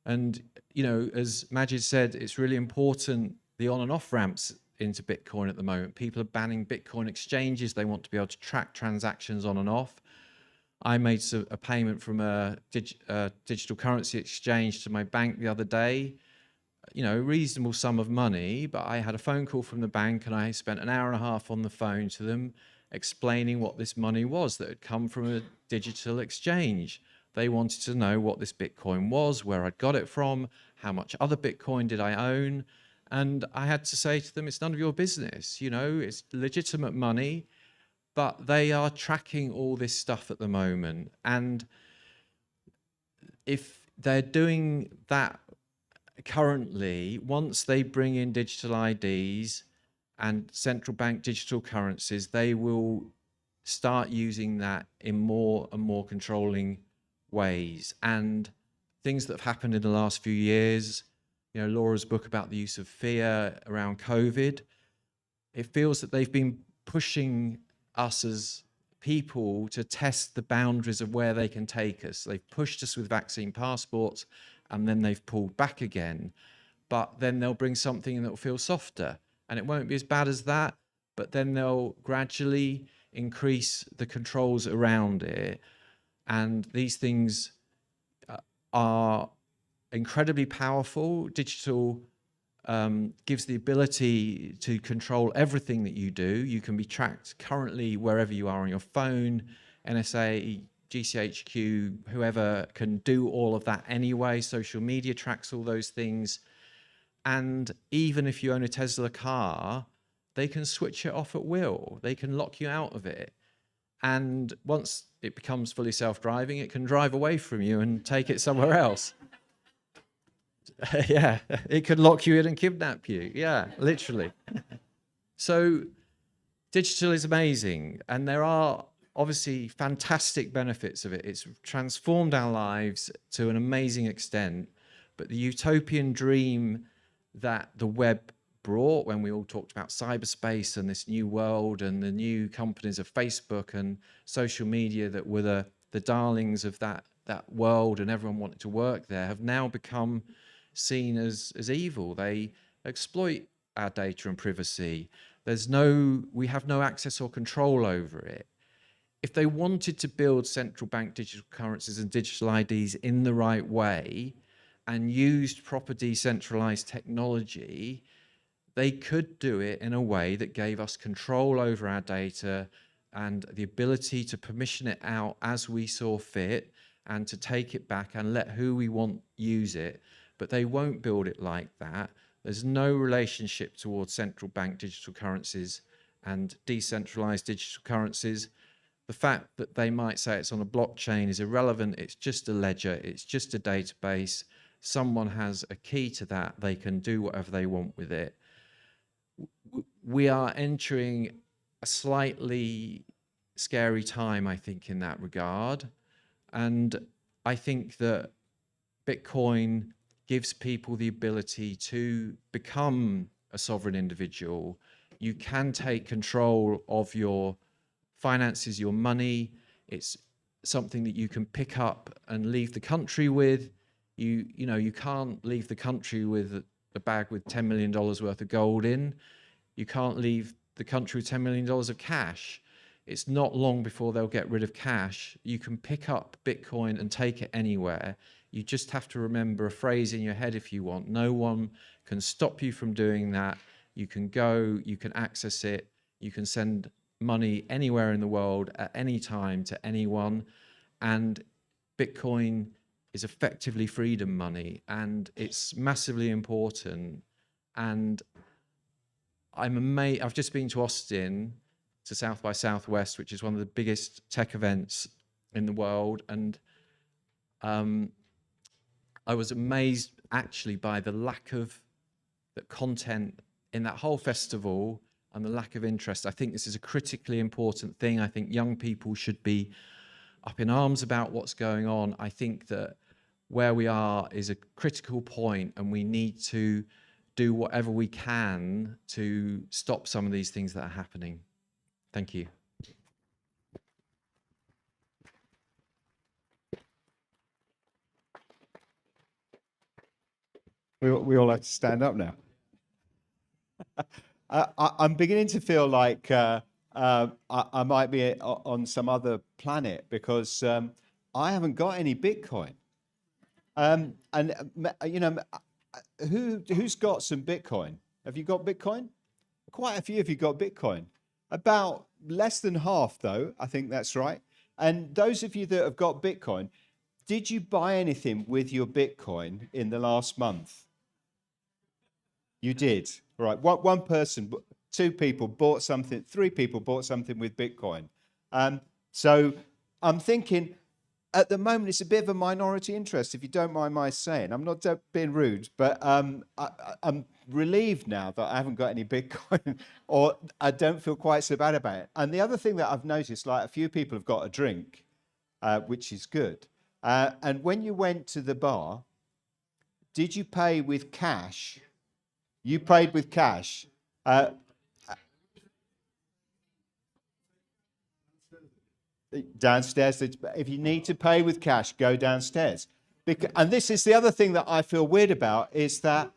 And, you know, as Maajid said, it's really important, the on and off ramps into Bitcoin at the moment. People are banning Bitcoin exchanges. They want to be able to track transactions on and off. I made a payment from a digital currency exchange to my bank the other day. You know, a reasonable sum of money, but I had a phone call from the bank and I spent an hour and a half on the phone to them explaining what this money was that had come from a digital exchange. They wanted to know what this Bitcoin was, where I'd got it from, how much other Bitcoin did I own. And I had to say to them, it's none of your business. You know, it's legitimate money, but they are tracking all this stuff at the moment. And if they're doing that currently, once they bring in digital IDs and central bank digital currencies, they will start using that in more and more controlling ways. And things that have happened in the last few years, you know, Laura's book about the use of fear around COVID, it feels that they've been pushing us as people to test the boundaries of where they can take us. They've pushed us with vaccine passports, and then they've pulled back again. But then they'll bring something that will feel softer, and it won't be as bad as that, but then they'll gradually increase the controls around it. And these things are incredibly powerful. Digital gives the ability to control everything that you do. You can be tracked currently wherever you are on your phone. NSA, GCHQ, whoever can do all of that anyway. Social media tracks all those things. And even if you own a Tesla car, they can switch it off at will. They can lock you out of it. And once it becomes fully self-driving, it can drive away from you and take it somewhere else. Yeah, it could lock you in and kidnap you. Yeah, literally. So digital is amazing. And there are obviously fantastic benefits of it. It's transformed our lives to an amazing extent. But the utopian dream that the web brought when we all talked about cyberspace and this new world and the new companies of Facebook and social media that were the darlings of that world and everyone wanted to work there, have now become seen as evil. They exploit our data and privacy. We have no access or control over it. If they wanted to build central bank digital currencies and digital IDs in the right way and used proper decentralized technology, they could do it in a way that gave us control over our data and the ability to permission it out as we saw fit and to take it back and let who we want use it. But they won't build it like that. There's no relationship towards central bank digital currencies and decentralized digital currencies. The fact that they might say it's on a blockchain is irrelevant. It's just a ledger. It's just a database. Someone has a key to that. They can do whatever they want with it. We are entering a slightly scary time, I think, in that regard. And I think that Bitcoin gives people the ability to become a sovereign individual. You can take control of your finances, your money. It's something that you can pick up and leave the country with. You can't leave the country with a bag with $10 million worth of gold in. You can't leave the country with $10 million of cash. It's not long before they'll get rid of cash. You can pick up Bitcoin and take it anywhere. You just have to remember a phrase in your head if you want. No one can stop you from doing that. You can go, you can access it, you can send money anywhere in the world at any time to anyone. And Bitcoin is effectively freedom money, and it's massively important. And I'm amazed. I've just been to Austin, to South by Southwest, which is one of the biggest tech events in the world, and I was amazed actually by the lack of the content in that whole festival and the lack of interest. I think this is a critically important thing. I think young people should be up in arms about what's going on. I think that where we are is a critical point, and we need to do whatever we can to stop some of these things that are happening. Thank you. We all have to stand up now. I'm beginning to feel like I might be on some other planet because I haven't got any Bitcoin. And you know, who's got some Bitcoin? Have you got Bitcoin? Quite a few of you got Bitcoin. About less than half, though. I think that's right. And those of you that have got Bitcoin, did you buy anything with your Bitcoin in the last month? You did. Right. One person, two people bought something, three people bought something with Bitcoin. So I'm thinking at the moment it's a bit of a minority interest, if you don't mind my saying. I'm not being rude, but I'm relieved now that I haven't got any Bitcoin, or I don't feel quite so bad about it. And the other thing that I've noticed, like a few people have got a drink, which is good. And when you went to the bar, did you pay with cash? You paid with cash. Downstairs. If you need to pay with cash, go downstairs. And this is the other thing that I feel weird about, is that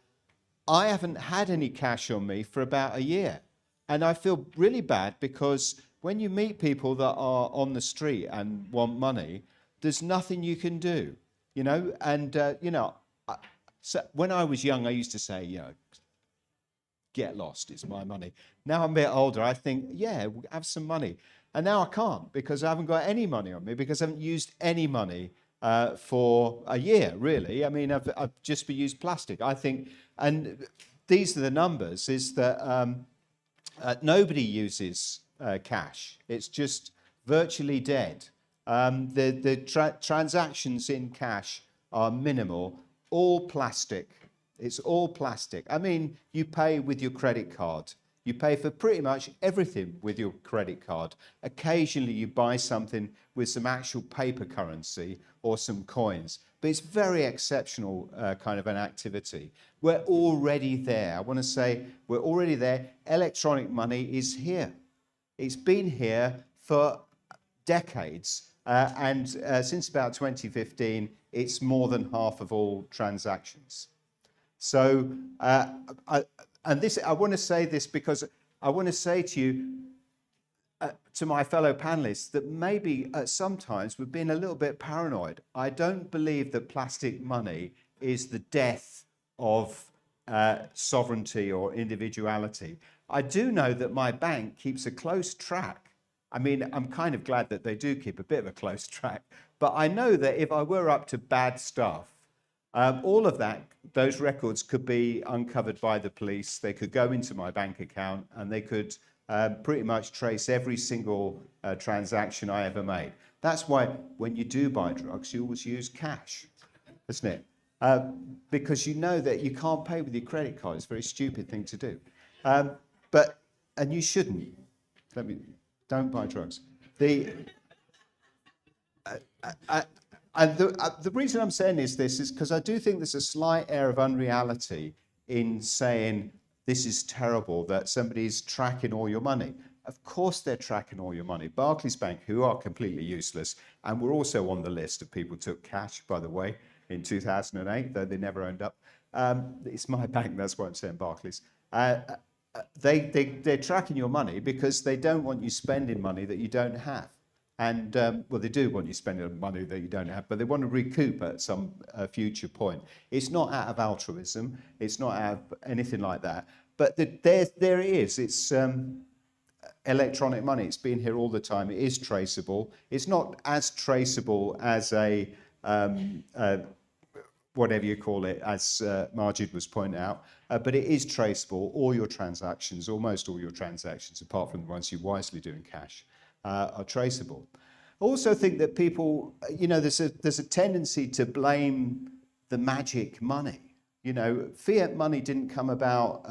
I haven't had any cash on me for about a year. And I feel really bad because when you meet people that are on the street and want money, there's nothing you can do, you know? And, you know, so when I was young, I used to say, you know, get lost, it's my money. Now I'm a bit older, I think, yeah, have some money. And now I can't because I haven't got any money on me, because I haven't used any money for a year, really. I mean, I've just used plastic, I think. And these are the numbers, is that nobody uses cash. It's just virtually dead. The transactions in cash are minimal, all plastic. It's all plastic. I mean, you pay with your credit card. You pay for pretty much everything with your credit card. Occasionally you buy something with some actual paper currency or some coins, but it's very exceptional kind of an activity. We're already there. I want to say we're already there. Electronic money is here. It's been here for decades, and since about 2015, it's more than half of all transactions. So, I want to say this because I want to say to you, to my fellow panelists, that maybe sometimes we've been a little bit paranoid. I don't believe that plastic money is the death of sovereignty or individuality. I do know that my bank keeps a close track. I mean, I'm kind of glad that they do keep a bit of a close track, but I know that if I were up to bad stuff, all of those records could be uncovered by the police. They could go into my bank account and they could pretty much trace every single transaction I ever made. That's why when you do buy drugs, you always use cash, isn't it? Because you know that you can't pay with your credit card. It's a very stupid thing to do. And you shouldn't. Don't buy drugs. The reason I'm saying this is because I do think there's a slight air of unreality in saying this is terrible, that somebody's tracking all your money. Of course they're tracking all your money. Barclays Bank, who are completely useless, and we're also on the list of people who took cash, by the way, in 2008, though they never owned up. It's my bank, that's why I'm saying Barclays. They're tracking your money because they don't want you spending money that you don't have. And, well, they do want you spending money that you don't have, but they want to recoup at some future point. It's not out of altruism. It's not out of anything like that. But there it is. It's electronic money. It's been here all the time. It is traceable. It's not as traceable as a whatever you call it, as Maajid was pointing out, but it is traceable. All your transactions, almost all your transactions, apart from the ones you wisely do in cash, are traceable. I also think that people, there's a tendency to blame the magic money. Fiat money didn't come about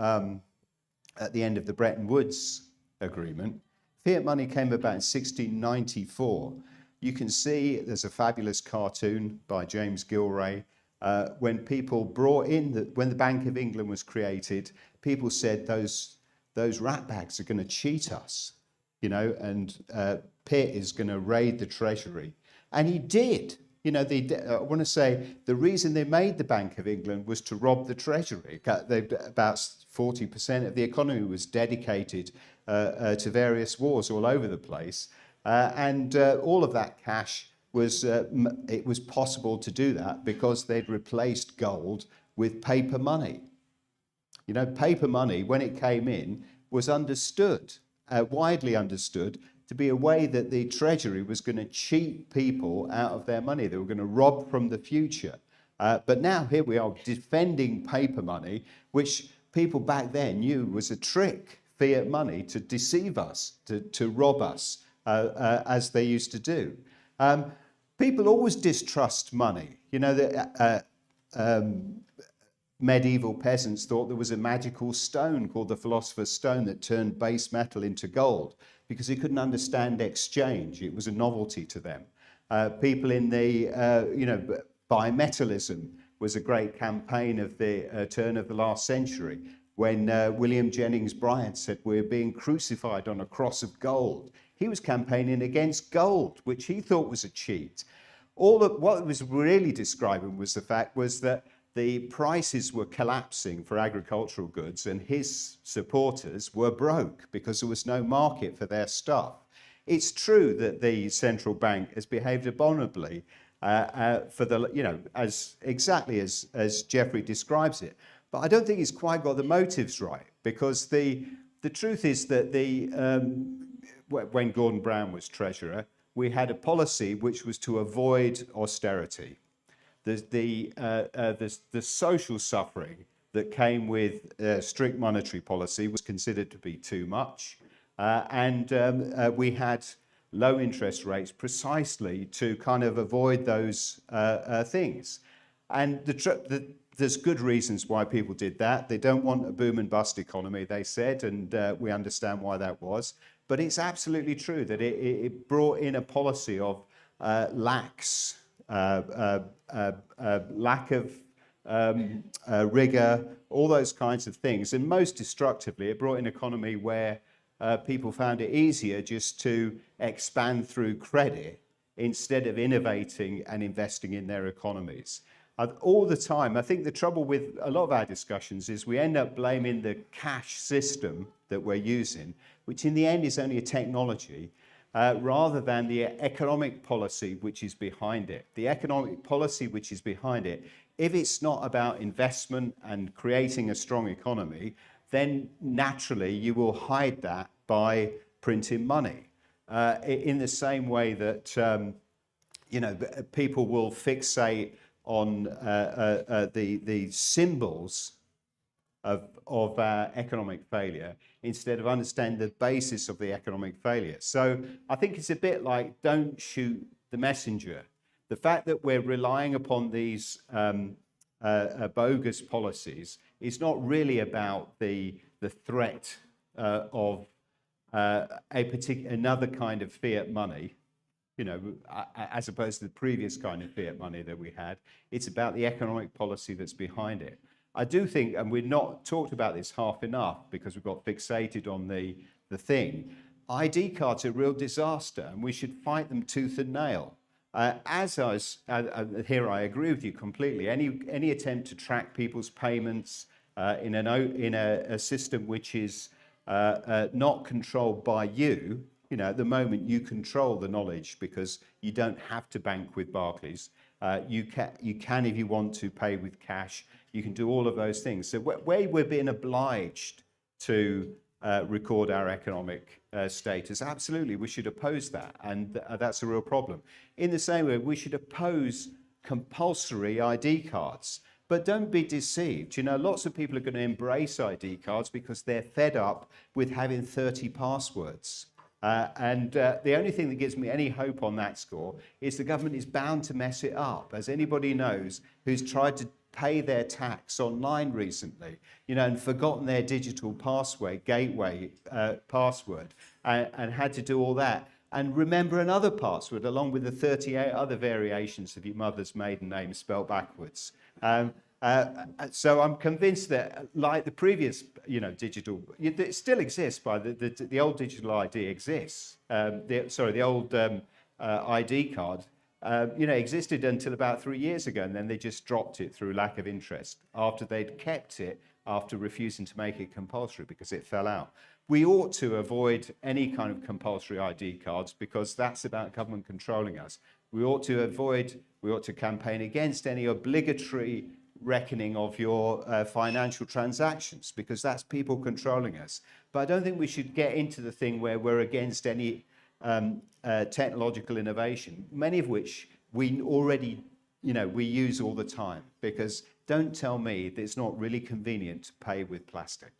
at the end of the Bretton Woods Agreement. Fiat money came about in 1694. You can see there's a fabulous cartoon by James Gilray. When people brought in, when the Bank of England was created, people said those ratbags are going to cheat us, and Pitt is going to raid the treasury. And he did. I want to say the reason they made the Bank of England was to rob the treasury. About 40% of the economy was dedicated to various wars all over the place. And all of that cash it was possible to do that because they'd replaced gold with paper money. Paper money, when it came in, was understood, widely understood, to be a way that the Treasury was going to cheat people out of their money. They were going to rob from the future. But now here we are defending paper money, which people back then knew was a trick, fiat money, to deceive us, to rob us, as they used to do. People always distrust money. Medieval peasants thought there was a magical stone called the Philosopher's Stone that turned base metal into gold because they couldn't understand exchange. It was a novelty to them. People in the, bimetallism was a great campaign of the turn of the last century when William Jennings Bryan said we're being crucified on a cross of gold. He was campaigning against gold, which he thought was a cheat. All of what it was really describing was that the prices were collapsing for agricultural goods and his supporters were broke because there was no market for their stuff. It's true that the central bank has behaved abominably for the, as exactly as Jeffery describes it. But I don't think he's quite got the motives right, because the truth is that when Gordon Brown was treasurer, we had a policy which was to avoid austerity. The social suffering that came with strict monetary policy was considered to be too much, and we had low interest rates precisely to kind of avoid those things. And the there's good reasons why people did that. They don't want a boom and bust economy, they said, and we understand why that was. But it's absolutely true that it brought in a policy of lack of rigor, all those kinds of things. And most destructively, it brought in an economy where people found it easier just to expand through credit instead of innovating and investing in their economies. All the time, I think the trouble with a lot of our discussions is we end up blaming the cash system that we're using, which in the end is only a technology, rather than the economic policy which is behind it. The economic policy which is behind it, if it's not about investment and creating a strong economy, then naturally you will hide that by printing money. In the same way that people will fixate on the symbols of economic failure instead of understanding the basis of the economic failure. So I think it's a bit like don't shoot the messenger. The fact that we're relying upon these bogus policies is not really about the threat of another kind of fiat money, as opposed to the previous kind of fiat money that we had. It's about the economic policy that's behind it. I do think, and we've not talked about this half enough because we've got fixated on the thing, ID cards are a real disaster and we should fight them tooth and nail. Here I agree with you completely. Any attempt to track people's payments in a system which is not controlled by you, at the moment you control the knowledge because you don't have to bank with Barclays. You can, if you want to, pay with cash. You can do all of those things. So where we're being obliged to record our economic status, absolutely, we should oppose that, and that's a real problem. In the same way, we should oppose compulsory ID cards. But don't be deceived. Lots of people are going to embrace ID cards because they're fed up with having 30 passwords. And the only thing that gives me any hope on that score is the government is bound to mess it up, as anybody knows who's tried to pay their tax online recently, and forgotten their digital password, gateway password, and had to do all that. And remember another password along with the 38 other variations of your mother's maiden name spelled backwards. So I'm convinced that, like the previous, digital, it still exists. By the old digital ID exists. The old ID card, existed until about 3 years ago, and then they just dropped it through lack of interest after they'd kept it after refusing to make it compulsory because it fell out. We ought to avoid any kind of compulsory ID cards because that's about government controlling us. We ought to campaign against any obligatory reckoning of your financial transactions because that's people controlling us. But I don't think we should get into the thing where we're against any technological innovation, many of which we already, we use all the time, because don't tell me that it's not really convenient to pay with plastic.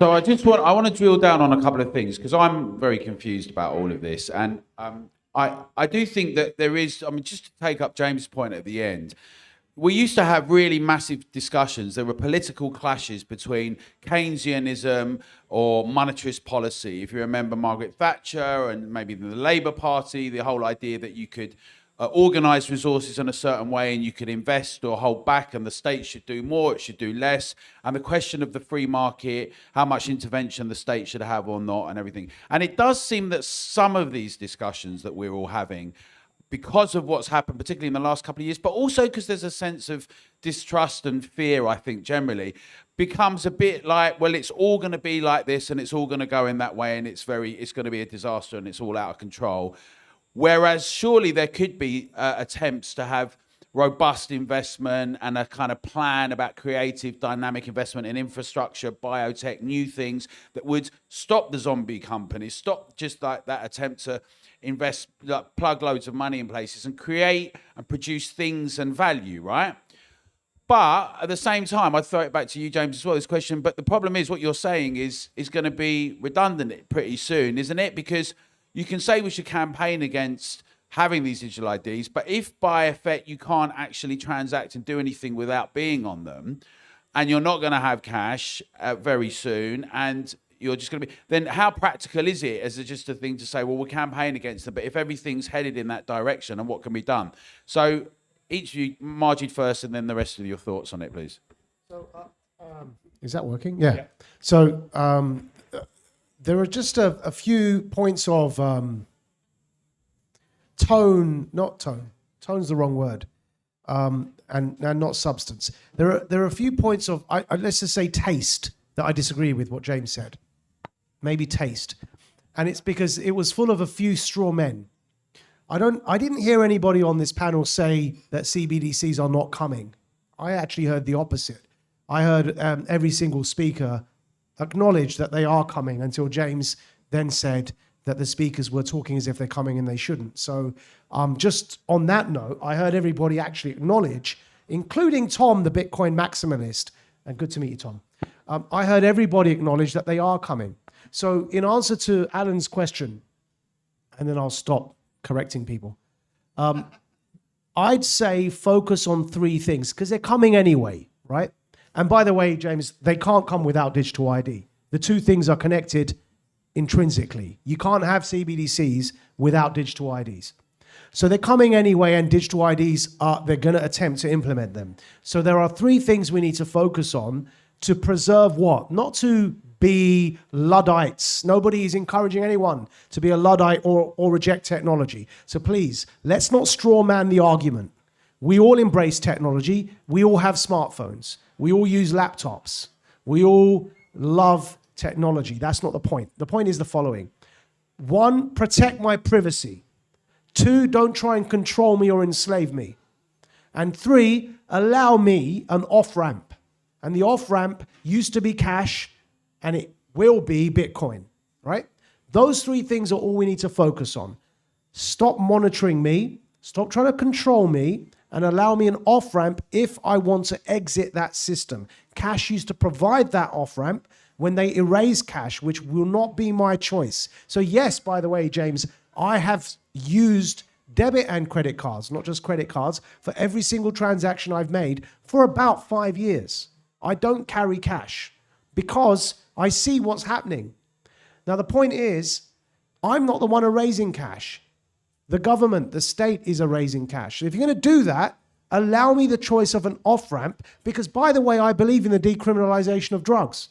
So I want to drill down on a couple of things because I'm very confused about all of this, and I do think that there is. Just to take up James' point at the end, we used to have really massive discussions. There were political clashes between Keynesianism or monetarist policy. If you remember Margaret Thatcher and maybe the Labour Party, the whole idea that you could organise resources in a certain way and you could invest or hold back, and the state should do more, it should do less, and the question of the free market, how much intervention the state should have or not, and everything. And it does seem that some of these discussions that we're all having, because of what's happened, particularly in the last couple of years, but also because there's a sense of distrust and fear, I think, generally, becomes a bit like, well, it's all going to be like this and it's all going to go in that way and it's going to be a disaster and it's all out of control. Whereas surely there could be attempts to have robust investment and a kind of plan about creative, dynamic investment in infrastructure, biotech, new things that would stop the zombie companies, stop just like that attempt to invest, plug loads of money in places and create and produce things and value, right? But at the same time, I throw it back to you, James, as well, this question. But the problem is what you're saying is going to be redundant pretty soon, isn't it? Because you can say we should campaign against having these digital IDs, but if by effect you can't actually transact and do anything without being on them, and you're not going to have cash very soon, and you're just going to be, then how practical is it as just a thing to say, well, we'll campaign against them, but if everything's headed in that direction, and what can be done? So each of you, Maajid first, and then the rest of your thoughts on it, please. So, is that working? Yeah. So there are just a few points of tone's the wrong word, and not substance. There are a few points of, let's just say taste, that I disagree with what James said. Maybe taste. And it's because it was full of a few straw men. I didn't hear anybody on this panel say that CBDCs are not coming. I actually heard the opposite. I heard every single speaker acknowledge that they are coming, until James then said that the speakers were talking as if they're coming and they shouldn't. So just on that note, I heard everybody actually acknowledge, including Tom, the Bitcoin maximalist, and good to meet you, Tom. I heard everybody acknowledge that they are coming. So in answer to Alan's question, and then I'll stop correcting people, I'd say focus on three things, because they're coming anyway, right? And by the way, James, they can't come without digital ID. The two things are connected intrinsically. You can't have CBDCs without digital IDs. So they're coming anyway, and digital IDs they're going to attempt to implement them. So there are three things we need to focus on to preserve what? Not to be Luddites. Nobody is encouraging anyone to be a Luddite or reject technology. So please, let's not straw man the argument. We all embrace technology. We all have smartphones. We all use laptops. We all love technology. That's not the point. The point is the following. 1, protect my privacy. 2, don't try and control me or enslave me. And 3, allow me an off-ramp. And the off-ramp used to be cash, and it will be Bitcoin, right? Those 3 things are all we need to focus on. Stop monitoring me, stop trying to control me, and allow me an off-ramp if I want to exit that system. Cash used to provide that off-ramp when they erase cash, which will not be my choice. So yes, by the way, James, I have used debit and credit cards, not just credit cards, for every single transaction I've made for about 5 years. I don't carry cash because I see what's happening. Now, the point is, I'm not the one erasing cash. The government, the state is erasing cash. So if you're going to do that, allow me the choice of an off-ramp, because, by the way, I believe in the decriminalization of drugs.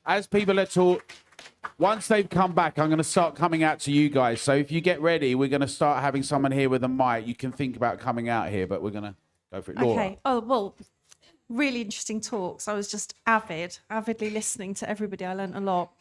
As people are talk, once they've come back, I'm going to start coming out to you guys. So if you get ready, we're going to start having someone here with a mic. You can think about coming out here, but we're going to go for it. Laura. Okay. Oh, well, really interesting talks. I was just avidly listening to everybody. I learned a lot.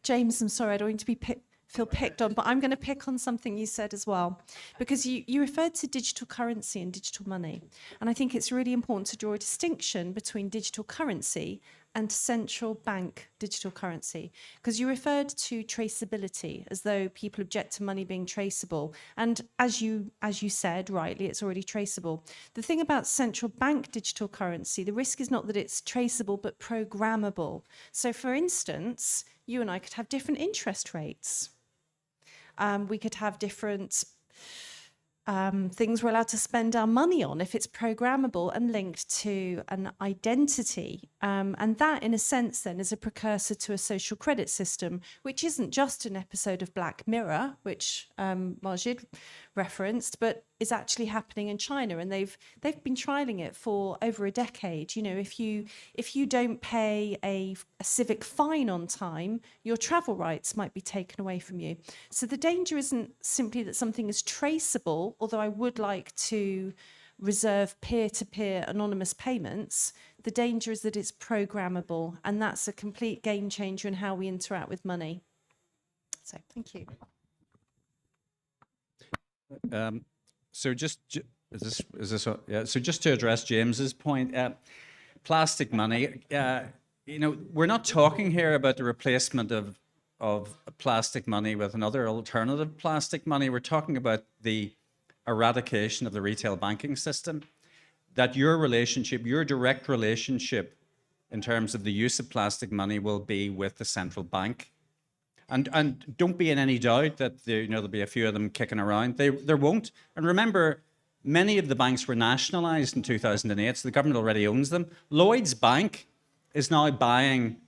James, I'm sorry, I don't want to feel picked on, but I'm going to pick on something you said as well, because you referred to digital currency and digital money. And I think it's really important to draw a distinction between digital currency and central bank digital currency, because you referred to traceability as though people object to money being traceable. And as you said rightly, it's already traceable. The thing about central bank digital currency, the risk is not that it's traceable, but programmable. So for instance, you and I could have different interest rates. We could have different things we're allowed to spend our money on if it's programmable and linked to an identity. And that, in a sense, then, is a precursor to a social credit system, which isn't just an episode of Black Mirror, which Maajid referenced, but is actually happening in China. And they've been trialing it for over a decade. You know, if you don't pay a civic fine on time, your travel rights might be taken away from you. So the danger isn't simply that something is traceable, although I would like to reserve peer-to-peer anonymous payments. The danger is that it's programmable, and that's a complete game changer in how we interact with money. So thank you. So just is this yeah? So just to address James's point, plastic money. You know, we're not talking here about the replacement of plastic money with another alternative plastic money. We're talking about the eradication of the retail banking system. that your relationship, your direct relationship in terms of the use of plastic money will be with the central bank. And don't be in any doubt that there'll be a few of them kicking around. There won't. And remember, many of the banks were nationalised in 2008, so the government already owns them. Lloyd's Bank is now buying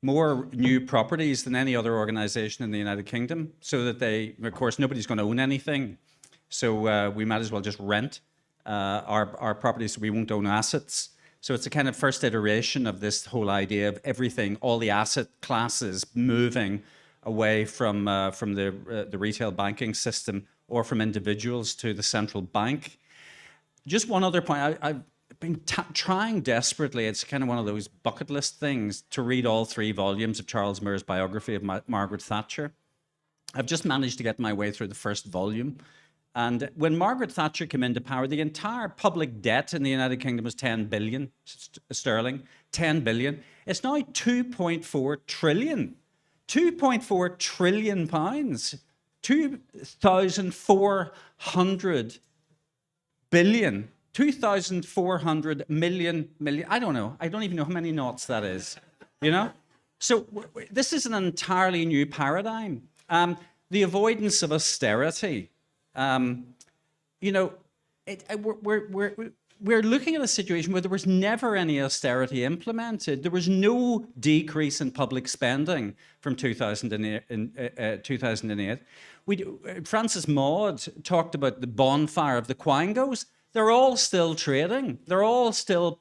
more new properties than any other organisation in the United Kingdom, so that of course, nobody's going to own anything. So we might as well just rent our properties, so we won't own assets. So it's a kind of first iteration of this whole idea of everything, all the asset classes moving away from the retail banking system or from individuals to the central bank. Just one other point. I've been trying desperately, it's kind of one of those bucket list things, to read all 3 volumes of Charles Moore's biography of Margaret Thatcher. I've just managed to get my way through the first volume. And when Margaret Thatcher came into power, the entire public debt in the United Kingdom was 10 billion sterling, 10 billion. It's now 2.4 trillion. 2.4 trillion pounds, 2,400 billion, 2,400 million, I don't know. I don't even know how many knots that is, So this is an entirely new paradigm. The avoidance of austerity. We're looking at a situation where there was never any austerity implemented. There was no decrease in public spending from 2008. Francis Maajid talked about the bonfire of the quangos. They're all still trading. They're all still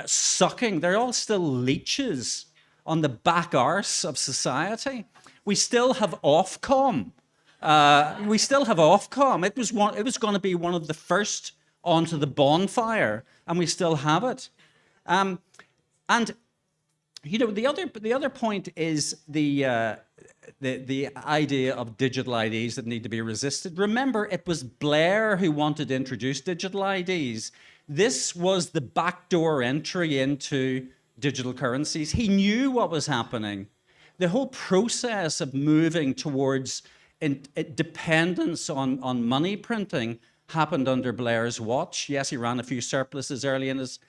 sucking. They're all still leeches on the back arse of society. We still have Ofcom. It was going to be one of the first onto the bonfire, and we still have it. The other point is the idea of digital IDs that need to be resisted. Remember, it was Blair who wanted to introduce digital IDs. This was the backdoor entry into digital currencies. He knew what was happening. The whole process of moving towards dependence on money printing happened under Blair's watch. Yes, he ran a few surpluses early in his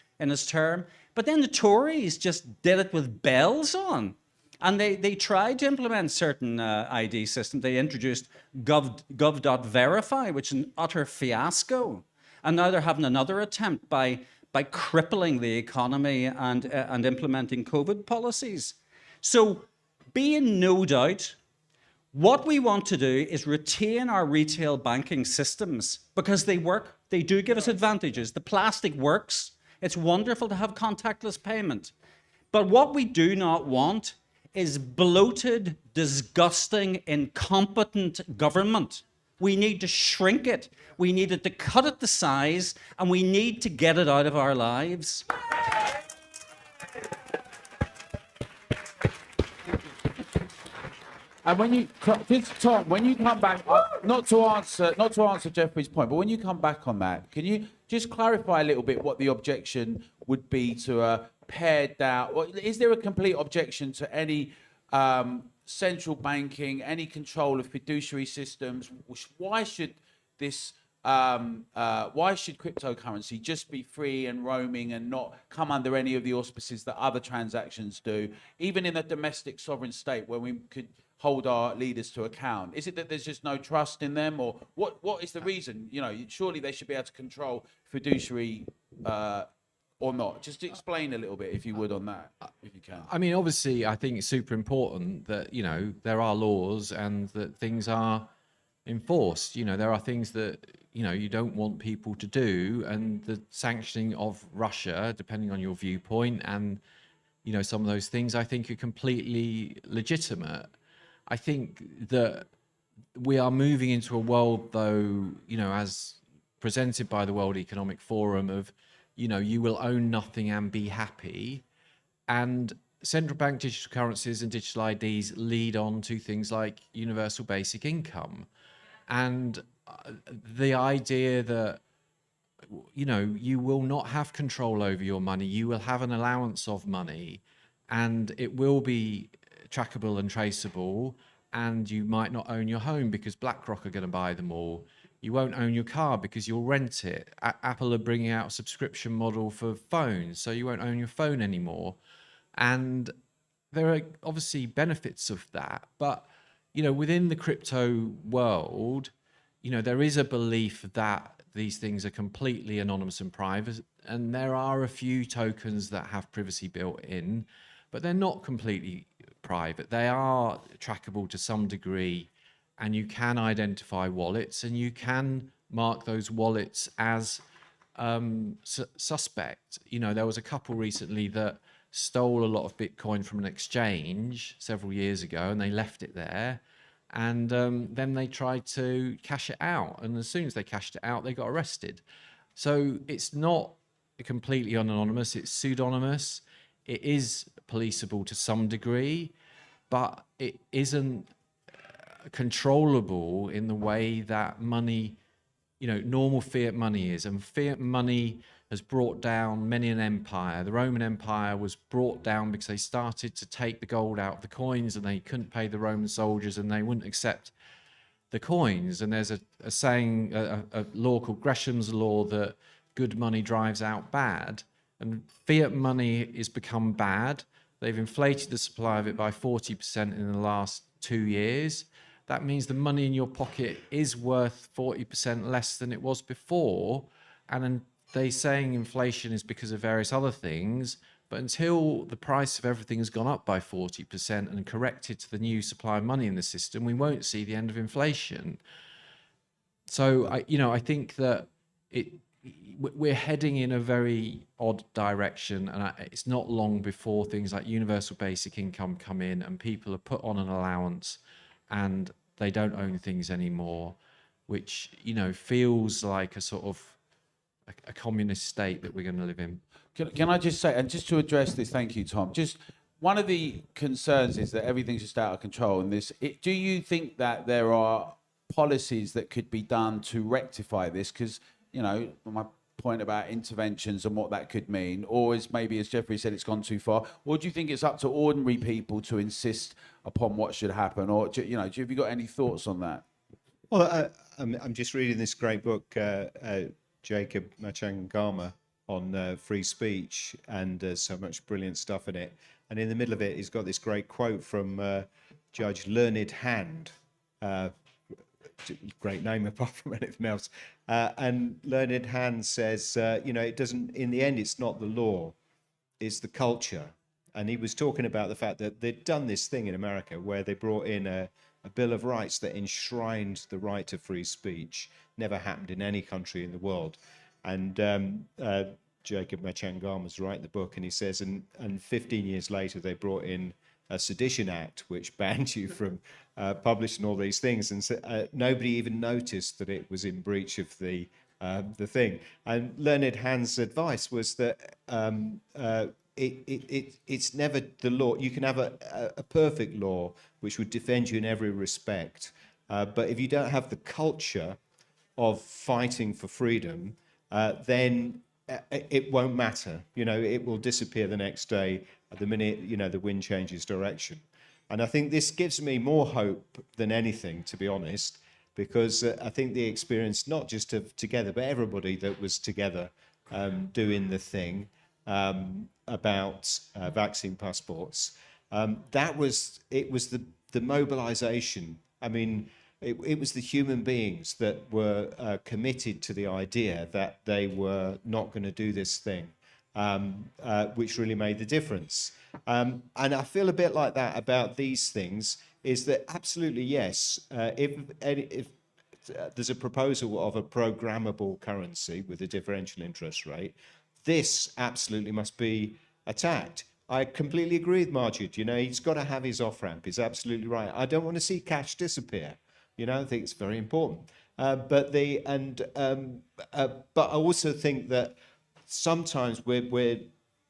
term, but then the Tories just did it with bells on. And they tried to implement certain ID systems. They introduced gov.verify, which is an utter fiasco. And now they're having another attempt by crippling the economy and implementing COVID policies. So be in no doubt, what we want to do is retain our retail banking systems because they work. They do give us advantages. The plastic works. It's wonderful to have contactless payment. But what we do not want is bloated, disgusting, incompetent government. We need to shrink it. We need to cut it to size, and we need to get it out of our lives. And when you, Tom, when you come back, not to answer Jeffrey's point, but when you come back on that, can you just clarify a little bit what the objection would be to a pared down? Is there a complete objection to any central banking, any control of fiduciary systems? Why should cryptocurrency just be free and roaming and not come under any of the auspices that other transactions do, even in a domestic sovereign state where we could hold our leaders to account? Is it that there's just no trust in them, or what is the reason? Surely they should be able to control fiduciary or not. Just to explain a little bit, if you would, on that, if you can. I mean, obviously, I think it's super important that, there are laws and that things are enforced. There are things that, you don't want people to do, and the sanctioning of Russia, depending on your viewpoint, and, some of those things I think are completely legitimate. I think that we are moving into a world, though, as presented by the World Economic Forum, of, you will own nothing and be happy. And central bank digital currencies and digital IDs lead on to things like universal basic income. And the idea that, you will not have control over your money, you will have an allowance of money, and it will be trackable and traceable, and you might not own your home because BlackRock are going to buy them all. You won't own your car because you'll rent it. Apple are bringing out a subscription model for phones, so you won't own your phone anymore. And there are obviously benefits of that, but within the crypto world, there is a belief that these things are completely anonymous and private, and there are a few tokens that have privacy built in, but they're not completely private. They are trackable to some degree, and you can identify wallets, and you can mark those wallets as suspect. There was a couple recently that stole a lot of Bitcoin from an exchange several years ago, and they left it there. And then they tried to cash it out. And as soon as they cashed it out, they got arrested. So it's not completely anonymous, it's pseudonymous. It is policeable to some degree, but it isn't controllable in the way that money, normal fiat money is. And fiat money has brought down many an empire. The Roman Empire was brought down because they started to take the gold out of the coins, and they couldn't pay the Roman soldiers, and they wouldn't accept the coins. And there's a saying, a law called Gresham's law, that good money drives out bad. And fiat money has become bad. They've inflated the supply of it by 40% in the last 2 years. That means the money in your pocket is worth 40% less than it was before. And they're saying inflation is because of various other things, but until the price of everything has gone up by 40% and corrected to the new supply of money in the system, we won't see the end of inflation. So I think that we're heading in a very odd direction, and it's not long before things like universal basic income come in, and people are put on an allowance, and they don't own things anymore, which feels like a sort of a communist state that we're going to live in. Can I just say, and just to address this, thank you, Tom. Just one of the concerns is that everything's just out of control. And do you think that there are policies that could be done to rectify this? Because my point about interventions and what that could mean, or maybe, as Jeffery said, it's gone too far. Or do you think it's up to ordinary people to insist upon what should happen? Or have you got any thoughts on that? Well, I'm just reading this great book, Jacob Machangama, on free speech, and there's so much brilliant stuff in it. And in the middle of it, he's got this great quote from Judge Learned Hand. Great name apart from anything else. And Learned Hand says, it doesn't, in the end, it's not the law, it's the culture. And he was talking about the fact that they'd done this thing in America where they brought in a Bill of Rights that enshrined the right to free speech. Never happened in any country in the world. And Jacob Machangama's writing the book, and he says, and 15 years later, they brought in a Sedition Act, which banned you from publishing all these things. And nobody even noticed that it was in breach of the thing. And Learned Hand's advice was that it's never the law. You can have a perfect law which would defend you in every respect. But if you don't have the culture of fighting for freedom, then it won't matter. It will disappear the next day the minute, the wind changes direction. And I think this gives me more hope than anything, to be honest, because I think the experience, not just of Together, but everybody that was together doing the thing about vaccine passports, it was the mobilization. I mean, it was the human beings that were committed to the idea that they were not going to do this thing, which really made the difference. And I feel a bit like that about these things, is that absolutely, yes, if there's a proposal of a programmable currency with a differential interest rate, this absolutely must be attacked. I completely agree with Maajid. He's got to have his off-ramp. He's absolutely right. I don't want to see cash disappear. I think it's very important. But I also think that sometimes we're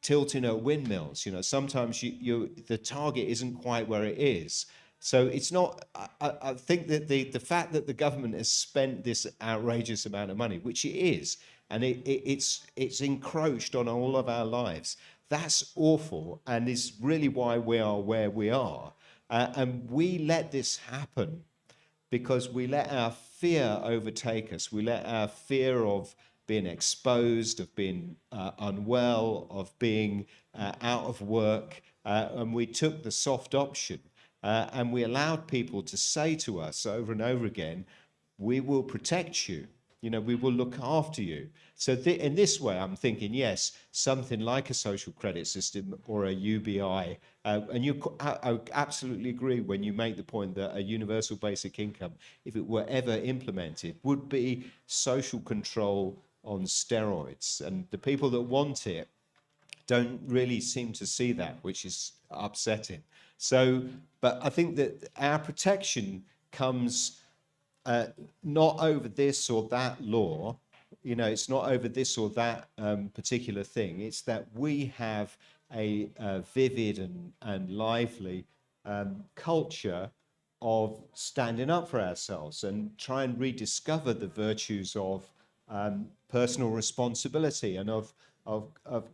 tilting at windmills. Sometimes the target isn't quite where it is. So it's not. I think that the fact that the government has spent this outrageous amount of money, which it is, and it's encroached on all of our lives. That's awful, and is really why we are where we are. And we let this happen because we let our fear overtake us. We let our fear of being exposed, of being unwell, of being out of work, and we took the soft option, and we allowed people to say to us over and over again, we will protect you. You know, we will look after you. So in this way, I'm thinking, yes, something like a social credit system or a UBI. I absolutely agree when you make the point that a universal basic income, if it were ever implemented, would be social control on steroids. And the people that want it don't really seem to see that, which is upsetting. So, but I think that our protection comes not over this or that law, you know, it's not over this or that particular thing. It's that we have a vivid and lively culture of standing up for ourselves and try and rediscover the virtues of personal responsibility and of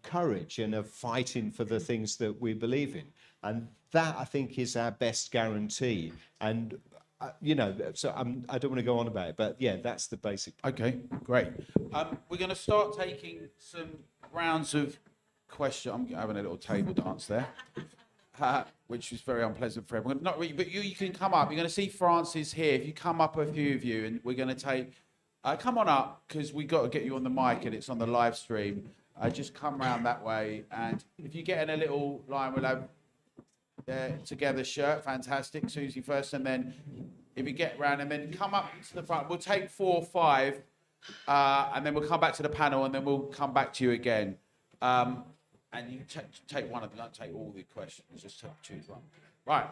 courage and of fighting for the things that we believe in. And that, I think, is our best guarantee. And you know, so I don't want to go on about it, but yeah, that's the basic. Okay, great. We're going to start taking some rounds of questions. I'm having a little table dance there, which is very unpleasant for everyone. Not really, but you can come up. You're going to see Francis here. If you come up, a few of you, and we're going to take. Come on up, because we've got to get you on the mic, and it's on the live stream. Just come round that way, and if you get in a little line, we'll have. Together shirt, fantastic. Susie first, and then if you get round and then come up to the front, we'll take 4 or 5, and then we'll come back to the panel, and then we'll come back to you again. And you take one of them, don't take all the questions, just choose one. Right.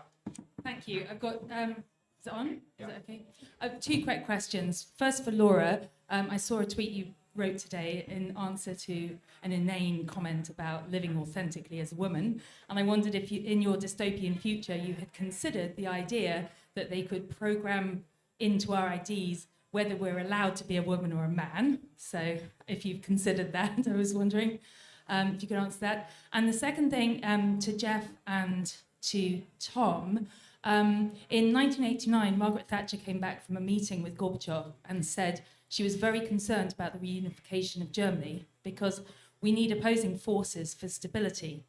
Thank you. I've got, is it on? Is it okay? I have 2 quick questions. First for Laura, I saw a tweet you wrote today in answer to an inane comment about living authentically as a woman. And I wondered if you, in your dystopian future, you had considered the idea that they could program into our IDs whether we're allowed to be a woman or a man. So if you've considered that, I was wondering if you could answer that. And the second thing, to Jeff and to Tom, in 1989, Margaret Thatcher came back from a meeting with Gorbachev and said she was very concerned about the reunification of Germany because we need opposing forces for stability.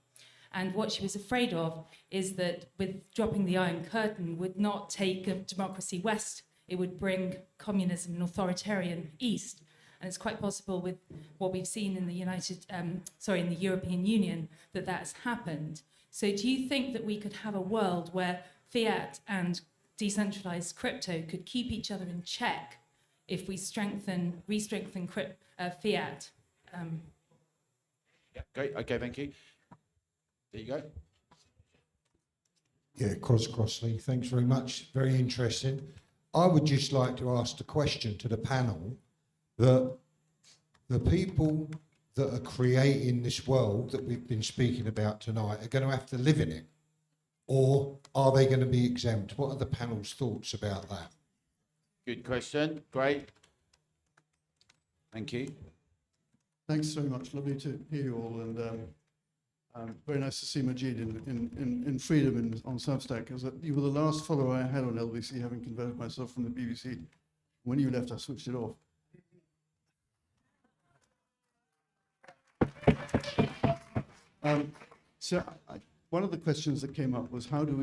And what she was afraid of is that with dropping the Iron Curtain would not take a democracy west, it would bring communism and authoritarian east. And it's quite possible with what we've seen in the in the European Union that that's happened. So do you think that we could have a world where fiat and decentralized crypto could keep each other in check if we re-strengthen fiat? Yeah, great. Okay, thank you. There you go. Yeah, Crossley, thanks very much. Very interesting. I would just like to ask the question to the panel that the people that are creating this world that we've been speaking about tonight are going to have to live in it, or are they going to be exempt? What are the panel's thoughts about that? Good question. Great. Thank you. Thanks very much. Lovely to hear you all, and very nice to see Maajid in freedom on Substack. Because you were the last follower I had on LBC, having converted myself from the BBC. When you left, I switched it off. One of the questions that came up was what can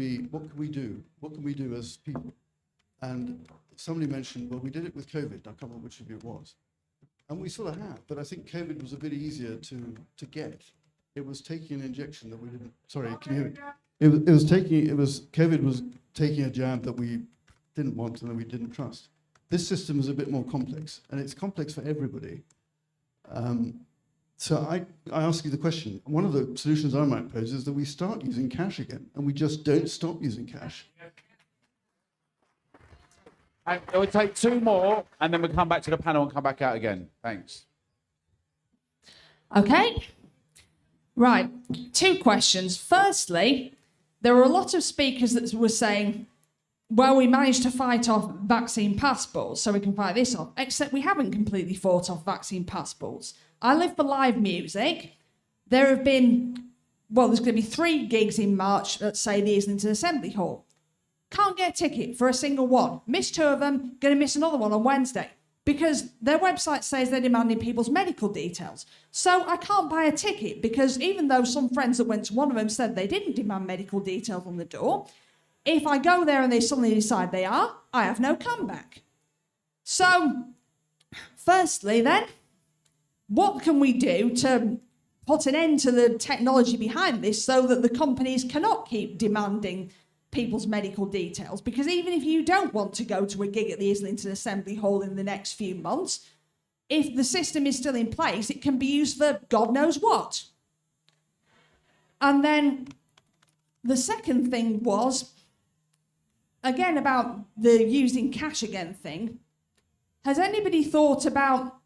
we do? What can we do as people? And somebody mentioned, well, we did it with COVID. I can't remember which of you it was. And we sort of have, but I think COVID was a bit easier to get. It was taking an injection that we didn't, sorry, can you hear me? COVID was taking a jab that we didn't want and that we didn't trust. This system is a bit more complex, and it's complex for everybody. So I ask you the question, one of the solutions I might pose is that we start using cash again, and we just don't stop using cash. And we'll take 2 more, and then we'll come back to the panel and come back out again. Thanks. Okay. Right. 2 questions. Firstly, there were a lot of speakers that were saying, well, we managed to fight off vaccine passports, so we can fight this off, except we haven't completely fought off vaccine passports. I live for live music. There have been, well, there's going to be 3 gigs in March at, say, the Islington Assembly Hall. Can't get a ticket for a single one. Missed 2 of them, going to miss another one on Wednesday. Because their website says they're demanding people's medical details. So I can't buy a ticket because even though some friends that went to one of them said they didn't demand medical details on the door, if I go there and they suddenly decide they are, I have no comeback. So, firstly then, what can we do to put an end to the technology behind this so that the companies cannot keep demanding people's medical details? Because even if you don't want to go to a gig at the Islington Assembly Hall in the next few months, if the system is still in place, it can be used for God knows what. And then the second thing was, again, about the using cash again thing. Has anybody thought about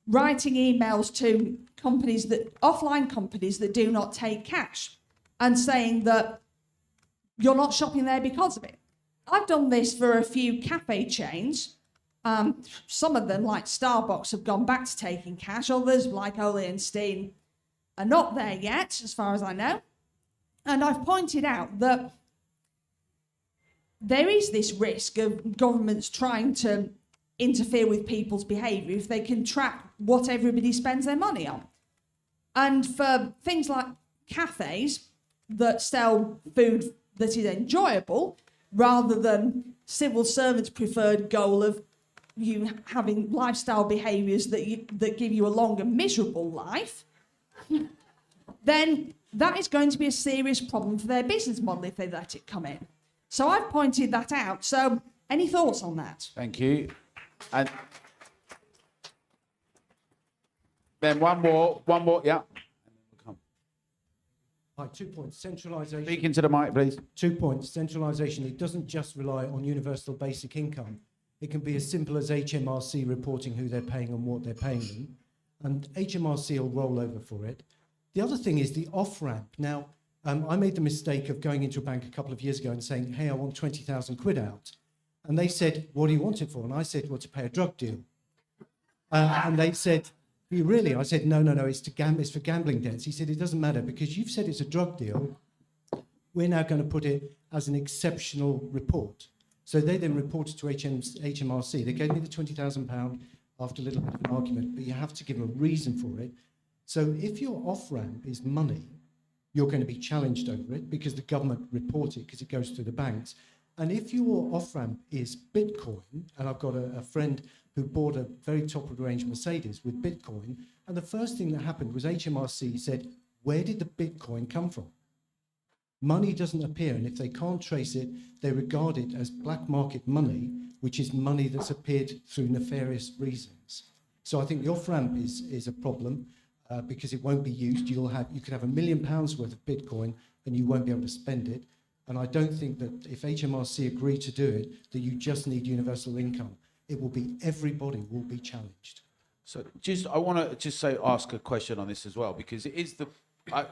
writing emails to companies offline companies that do not take cash and saying that you're not shopping there because of it? I've done this for a few cafe chains. Some of them, like Starbucks, have gone back to taking cash. Others, like Ole and Steen, are not there yet, as far as I know. And I've pointed out that there is this risk of governments trying to interfere with people's behaviour if they can track what everybody spends their money on. And for things like cafes that sell food that is enjoyable, rather than civil servants' preferred goal of you having lifestyle behaviours that give you a long and miserable life, then that is going to be a serious problem for their business model if they let it come in. So I've pointed that out. So any thoughts on that? Thank you. And then one more, yeah. Hi, 2 points. Centralisation. Speak into the mic, please. 2 points. Centralisation. It doesn't just rely on universal basic income. It can be as simple as HMRC reporting who they're paying and what they're paying them. And HMRC will roll over for it. The other thing is the off-ramp. Now, I made the mistake of going into a bank a couple of years ago and saying, hey, I want 20,000 quid out. And they said, what do you want it for? And I said, well, to pay a drug deal. And they said, you really? I said, no, it's for gambling debts. He said, it doesn't matter because you've said it's a drug deal. We're now going to put it as an exceptional report. So they then reported to HMRC. They gave me the £20,000 after a little bit of an argument, but you have to give them a reason for it. So if your off-ramp is money, you're going to be challenged over it because the government report it because it goes through the banks. And if your off-ramp is Bitcoin, and I've got a friend who bought a very top-of-the-range Mercedes with Bitcoin, and the first thing that happened was HMRC said, where did the Bitcoin come from? Money doesn't appear, and if they can't trace it, they regard it as black market money, which is money that's appeared through nefarious reasons. So I think the off-ramp is a problem because it won't be used. You could have £1 million worth of Bitcoin, and you won't be able to spend it. And I don't think that if HMRC agree to do it, that you just need universal income. It will be, everybody will be challenged. So I want to ask a question on this as well, because it is the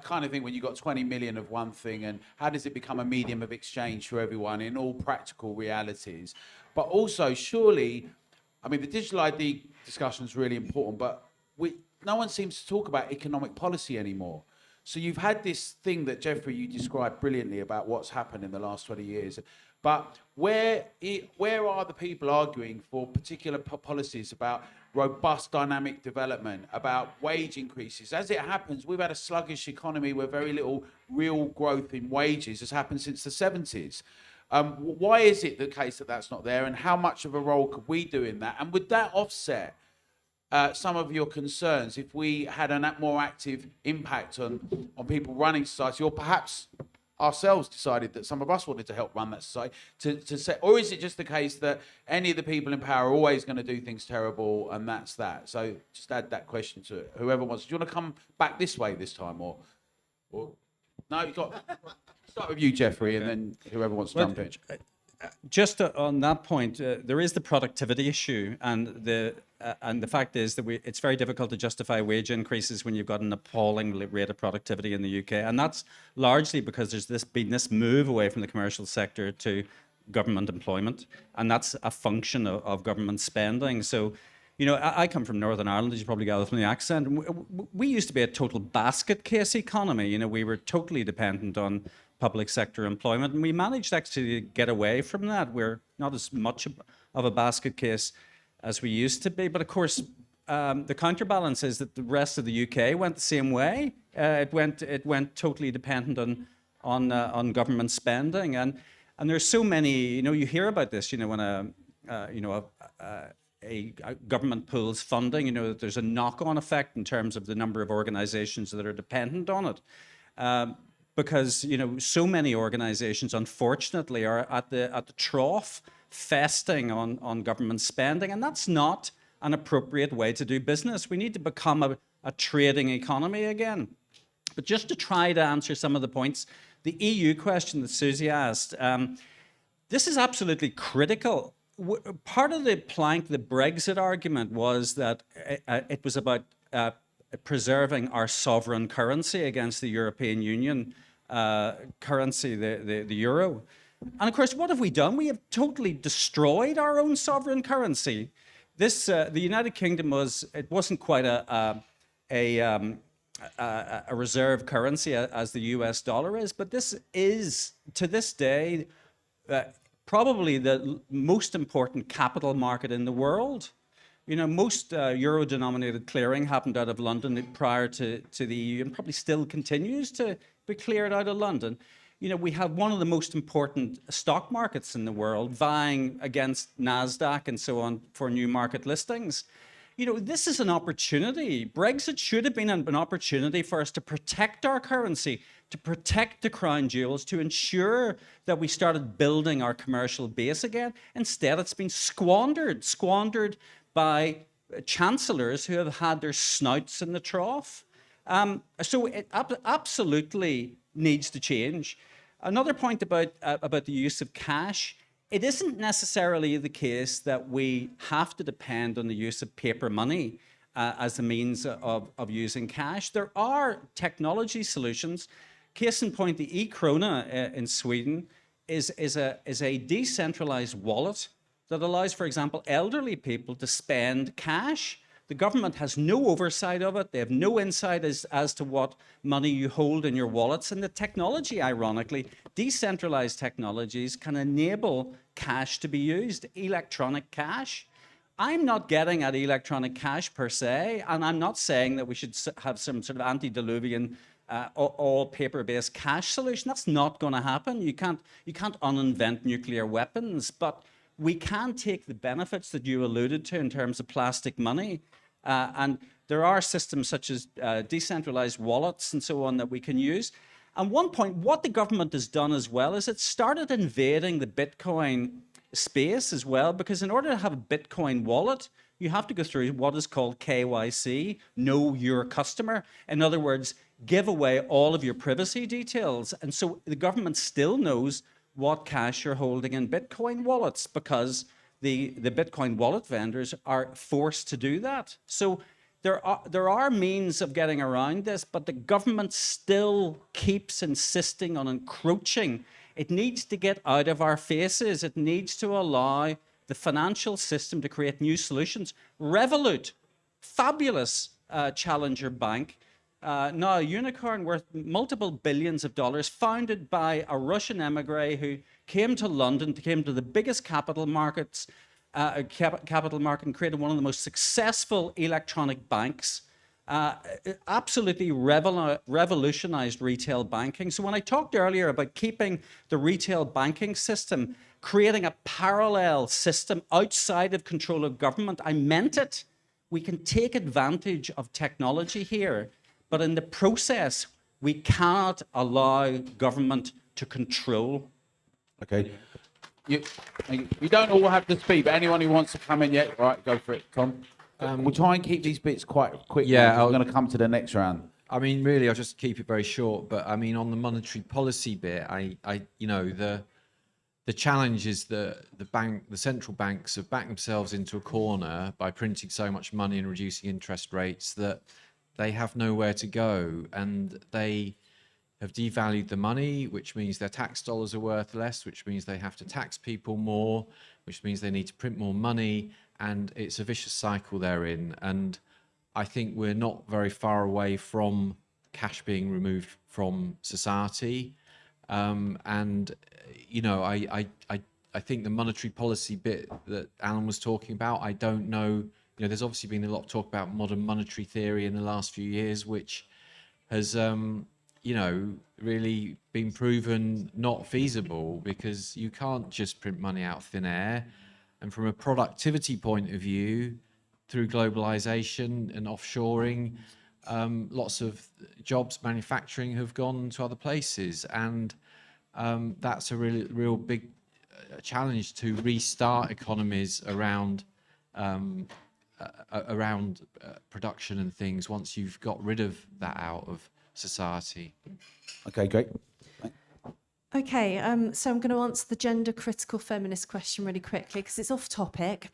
kind of thing when you've got 20 million of one thing, and how does it become a medium of exchange for everyone in all practical realities? But also, surely, I mean, the digital ID discussion is really important, but no one seems to talk about economic policy anymore. So you've had this thing that, Jeffery, you described brilliantly about what's happened in the last 20 years. But where are the people arguing for particular policies about robust dynamic development, about wage increases? As it happens, we've had a sluggish economy where very little real growth in wages has happened since the 70s. Why is it the case that that's not there, and how much of a role could we do in that? And would that offset some of your concerns if we had a more active impact on people running society, or perhaps ourselves decided that some of us wanted to help run that society to say, or is it just the case that any of the people in power are always going to do things terrible and that's that? So just add that question to it. Whoever wants. Do you want to come back this way this time, or no? You got start with you, Jeffery, and then whoever wants to jump in. Just on that point, there is the productivity issue, and the fact is that it's very difficult to justify wage increases when you've got an appalling rate of productivity in the UK, and that's largely because there's been this move away from the commercial sector to government employment, and that's a function of government spending. So, you know, I come from Northern Ireland, as you probably gather from the accent. We used to be a total basket case economy. You know, we were totally dependent on public sector employment. And we managed actually to get away from that. We're not as much of a basket case as we used to be. But of course, the counterbalance is that the rest of the UK went the same way. It went totally dependent on government spending, and there's so many. You hear about this. When a government pools funding, that there's a knock-on effect in terms of the number of organisations that are dependent on it, because so many organisations, unfortunately, are at the trough, festing on government spending, and that's not an appropriate way to do business. We need to become a trading economy again. But just to try to answer some of the points, the EU question that Susie asked, this is absolutely critical. Part of the plank, the Brexit argument, was that it was about preserving our sovereign currency against the European Union currency, the euro. And of course, what have we done? We have totally destroyed our own sovereign currency. The United Kingdom wasn't quite a reserve currency as the US dollar is, but this is, to this day, probably the most important capital market in the world. Most euro-denominated clearing happened out of London prior to the EU, and probably still continues to be cleared out of London. We have one of the most important stock markets in the world, vying against NASDAQ and so on for new market listings. This is an opportunity. Brexit should have been an opportunity for us to protect our currency, to protect the crown jewels, to ensure that we started building our commercial base again. Instead, it's been squandered by chancellors who have had their snouts in the trough. So it absolutely needs to change. Another point about the use of cash, it isn't necessarily the case that we have to depend on the use of paper money as a means of using cash. There are technology solutions. Case in point, the e-krona in Sweden is a decentralized wallet that allows, for example, elderly people to spend cash. The government has no oversight of it. They have no insight as to what money you hold in your wallets. And the technology, ironically, decentralized technologies can enable cash to be used, electronic cash. I'm not getting at electronic cash per se, and I'm not saying that we should have some sort of antediluvian all paper-based cash solution. That's not going to happen. You can't uninvent nuclear weapons, but we can take the benefits that you alluded to in terms of plastic money, and there are systems such as decentralized wallets and so on that we can use. And one point, what the government has done as well is it started invading the Bitcoin space as well, because in order to have a Bitcoin wallet, you have to go through what is called KYC, know your customer. In other words, give away all of your privacy details. And so the government still knows what cash you're holding in Bitcoin wallets, because the Bitcoin wallet vendors are forced to do that. So there are means of getting around this, but the government still keeps insisting on encroaching. It needs to get out of our faces. It needs to allow the financial system to create new solutions. Revolut, fabulous challenger bank, now a unicorn worth multiple billions of dollars, founded by a Russian emigre who came to London, came to the biggest capital market, and created one of the most successful electronic banks. Absolutely revolutionized retail banking. So when I talked earlier about keeping the retail banking system, creating a parallel system outside of control of government, I meant it. We can take advantage of technology here, but in the process, we cannot allow government to control. Okay. You don't all have to speak, but anyone who wants to come in yet, right, go for it, Tom. We'll try and keep these bits quite quick. Yeah, I'm going to come to the next round. I mean, really, I'll just keep it very short. But I mean, on the monetary policy bit, the challenge is that the central banks have backed themselves into a corner by printing so much money and reducing interest rates that they have nowhere to go, and they have devalued the money, which means their tax dollars are worth less, which means they have to tax people more, which means they need to print more money, and it's a vicious cycle they're in. And I think we're not very far away from cash being removed from society. And I think the monetary policy bit that Alan was talking about, I don't know. There's obviously been a lot of talk about modern monetary theory in the last few years, which has, really been proven not feasible, because you can't just print money out of thin air. And from a productivity point of view, through globalization and offshoring, lots of jobs, manufacturing have gone to other places. And that's a real big challenge to restart economies around production and things once you've got rid of that out of society. Okay, great. Okay, so I'm going to answer the gender critical feminist question really quickly because it's off topic.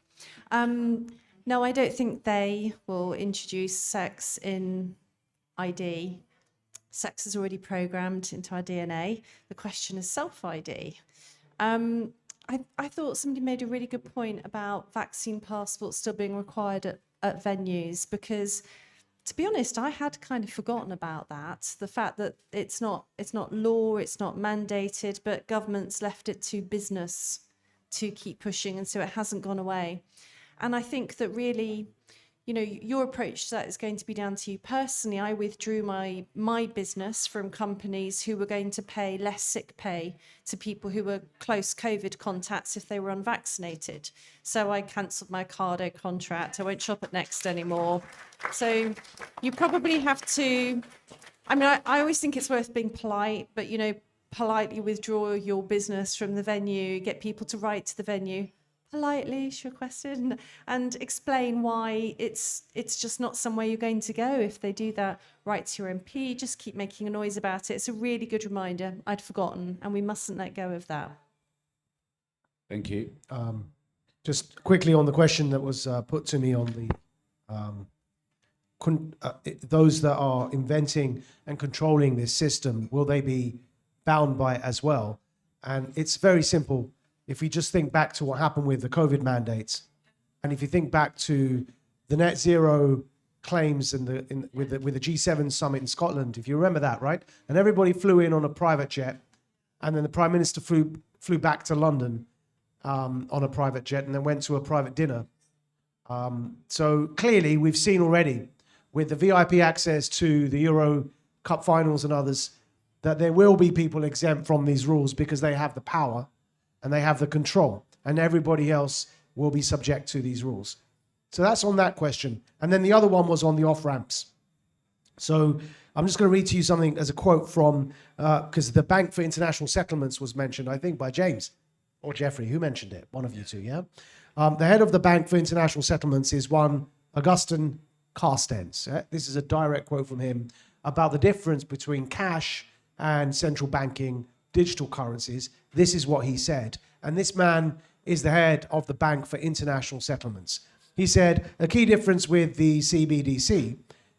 No, I don't think they will introduce sex in ID. Sex is already programmed into our DNA. The question is self-ID. I thought somebody made a really good point about vaccine passports still being required at venues, because, to be honest, I had kind of forgotten about that. The fact that it's not law, it's not mandated, but governments left it to business to keep pushing, and so it hasn't gone away. And I think that really, your approach to that is going to be down to you personally. I withdrew my business from companies who were going to pay less sick pay to people who were close COVID contacts if they were unvaccinated. So I cancelled my Ocado contract. I won't shop at Next anymore. So you probably have to, I always think it's worth being polite, but, politely withdraw your business from the venue, get people to write to the venue. Politely issue a question and explain why it's just not somewhere you're going to go. If they do that, write to your MP, just keep making a noise about it. It's a really good reminder. I'd forgotten, and we mustn't let go of that. Thank you. Just quickly on the question that was put to me on the those that are inventing and controlling this system, will they be bound by it as well? And it's very simple. If we just think back to what happened with the COVID mandates, and if you think back to the net zero claims with the G7 summit in Scotland, if you remember that, right? And everybody flew in on a private jet, and then the Prime Minister flew back to London on a private jet, and then went to a private dinner. So clearly, we've seen already with the VIP access to the Euro Cup finals and others, that there will be people exempt from these rules because they have the power and they have the control, and everybody else will be subject to these rules. So that's on that question. And then the other one was on the off-ramps. So I'm just going to read to you something as a quote from, because the Bank for International Settlements was mentioned, I think, by James or Jeffery. Who mentioned it? One of you two, yeah? The head of the Bank for International Settlements is one Augustin Carstens. This is a direct quote from him about the difference between cash and central banking digital currencies. This is what he said. And this man is the head of the Bank for International Settlements. He said, a key difference with the CBDC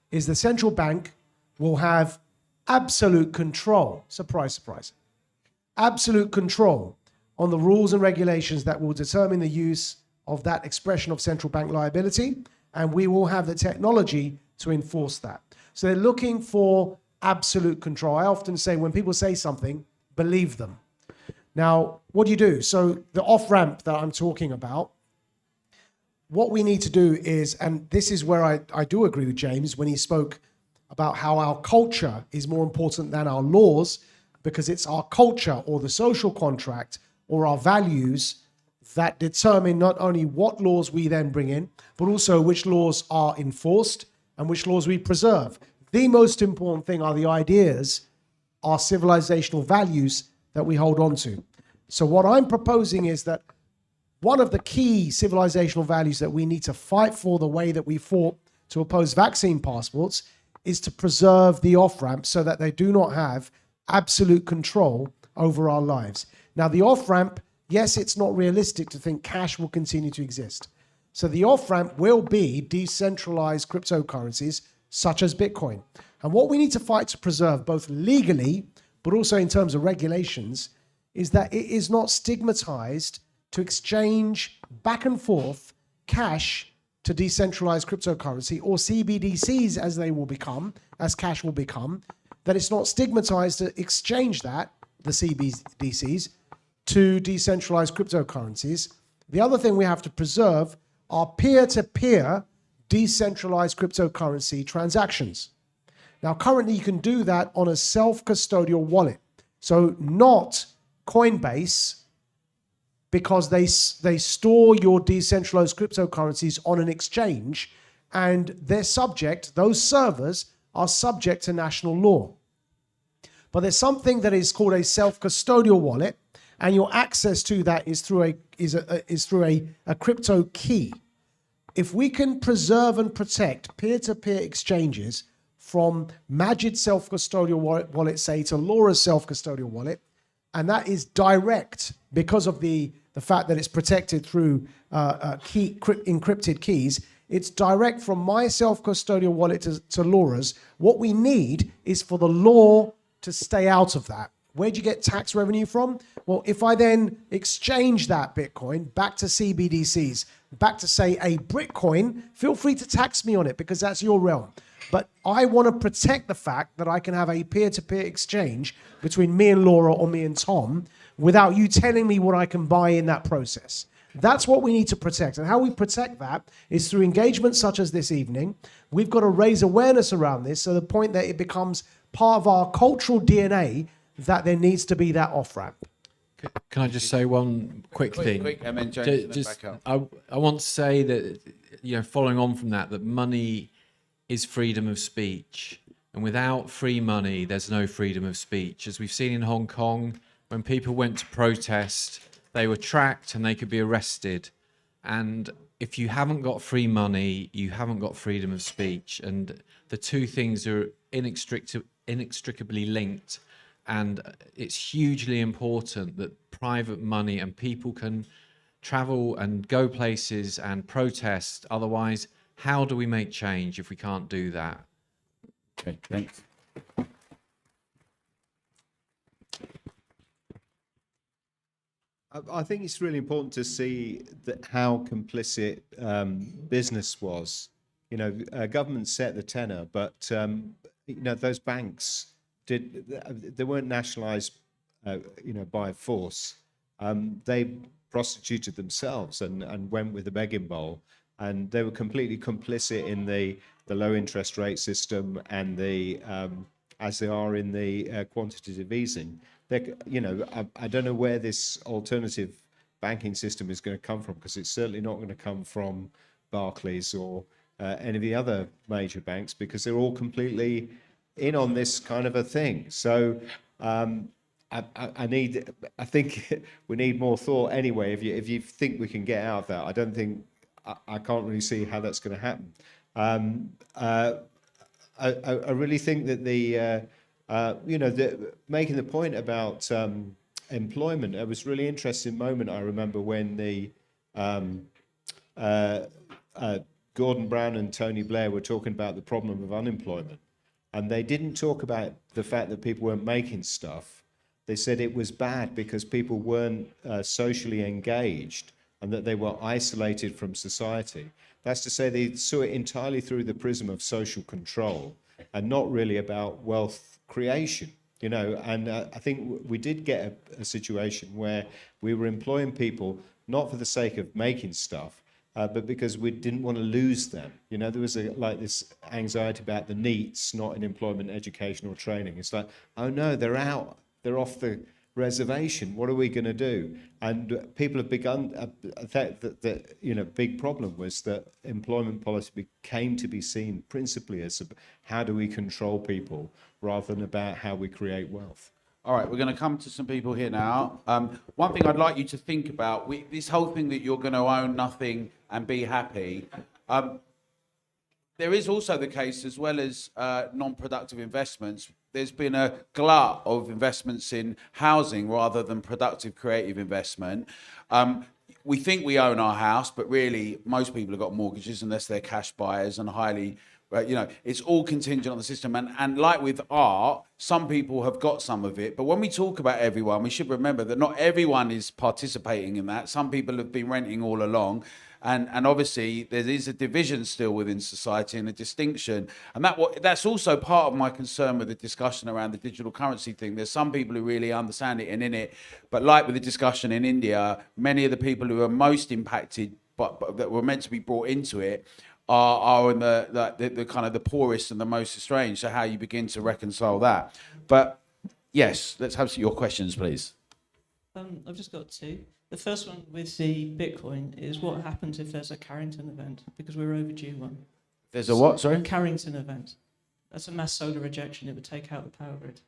is the central bank will have absolute control, surprise, surprise, absolute control on the rules and regulations that will determine the use of that expression of central bank liability, and we will have the technology to enforce that. So they're looking for absolute control. I often say when people say something, believe them. Now, what do you do? So the off-ramp that I'm talking about, what we need to do is, and this is where I do agree with James when he spoke about how our culture is more important than our laws, because it's our culture or the social contract or our values that determine not only what laws we then bring in, but also which laws are enforced and which laws we preserve. The most important thing are the ideas, our civilizational values that we hold on to. So what I'm proposing is that one of the key civilizational values that we need to fight for, the way that we fought to oppose vaccine passports, is to preserve the off-ramp so that they do not have absolute control over our lives. Now, the off-ramp, yes, it's not realistic to think cash will continue to exist. So the off-ramp will be decentralized cryptocurrencies such as Bitcoin. And what we need to fight to preserve, both legally, but also in terms of regulations, is that it is not stigmatized to exchange back and forth cash to decentralized cryptocurrency, or CBDCs as they will become, as cash will become, that it's not stigmatized to exchange that the CBDCs, to decentralized cryptocurrencies. The other thing we have to preserve are peer-to-peer decentralized cryptocurrency transactions. Now, currently you can do that on a self-custodial wallet. So not Coinbase, because they store your decentralized cryptocurrencies on an exchange, and those servers are subject to national law. But there's something that is called a self-custodial wallet, and your access to that is through a crypto key. If we can preserve and protect peer-to-peer exchanges from Maajid's self-custodial wallet, say, to Laura's self-custodial wallet, and that is direct because of the fact that it's protected through encrypted keys. It's direct from my self-custodial wallet to Laura's. What we need is for the law to stay out of that. Where'd you get tax revenue from? Well, if I then exchange that Bitcoin back to CBDCs, back to, say, a Bitcoin, feel free to tax me on it because that's your realm. But I want to protect the fact that I can have a peer-to-peer exchange between me and Laura or me and Tom without you telling me what I can buy in that process. That's what we need to protect. And how we protect that is through engagement such as this evening. We've got to raise awareness around this to the point that it becomes part of our cultural DNA that there needs to be that off-ramp. Can I just say one quick thing? Quick, and then James, Just, back up. I want to say that, following on from that money is freedom of speech. And without free money, there's no freedom of speech. As we've seen in Hong Kong, when people went to protest, they were tracked and they could be arrested. And if you haven't got free money, you haven't got freedom of speech. And the two things are inextricably linked. And it's hugely important that private money and people can travel and go places and protest. Otherwise, how do we make change if we can't do that? Okay, thanks. I think it's really important to see how complicit business was. Government set the tenor, but those banks they weren't nationalized, by force. They prostituted themselves and went with the begging bowl, and they were completely complicit in the low interest rate system and as they are in the quantitative easing. I don't know where this alternative banking system is going to come from, because it's certainly not going to come from Barclays or any of the other major banks, because they're all completely in on this kind of a thing. So I think we need more thought anyway. If you think we can get out of that, I can't really see how that's going to happen. I really think that making the point about employment, it was a really interesting moment. I remember when the Gordon Brown and Tony Blair were talking about the problem of unemployment. And they didn't talk about the fact that people weren't making stuff. They said it was bad because people weren't socially engaged and that they were isolated from society. That's to say, they saw it entirely through the prism of social control and not really about wealth creation. And I think we did get a situation where we were employing people not for the sake of making stuff, but because we didn't want to lose them. There was this anxiety about the NEETs, not in employment, education or training. It's like, oh no, they're out, they're off the reservation. What are we going to do? And people have begun. The big problem was that employment policy came to be seen principally as how do we control people rather than about how we create wealth. All right, we're going to come to some people here now. One thing I'd like you to think about, this whole thing that you're going to own nothing and be happy, there is also the case, as well as non-productive investments, there's been a glut of investments in housing rather than productive creative investment. We think we own our house, but really most people have got mortgages unless they're cash buyers and highly... it's all contingent on the system. And like with art, some people have got some of it. But when we talk about everyone, we should remember that not everyone is participating in that. Some people have been renting all along. And obviously there is a division still within society and a distinction. And that's also part of my concern with the discussion around the digital currency thing. There's some people who really understand it and in it, but like with the discussion in India, many of the people who are most impacted, but that were meant to be brought into it, are in the kind of the poorest and the most estranged. So how you begin to reconcile that? But yes, let's have your questions, please. I've just got two. The first one with the Bitcoin is what happens if there's a Carrington event, because we're overdue one. There's a what, sorry? A Carrington event. That's a mass solar rejection. It would take out the power grid.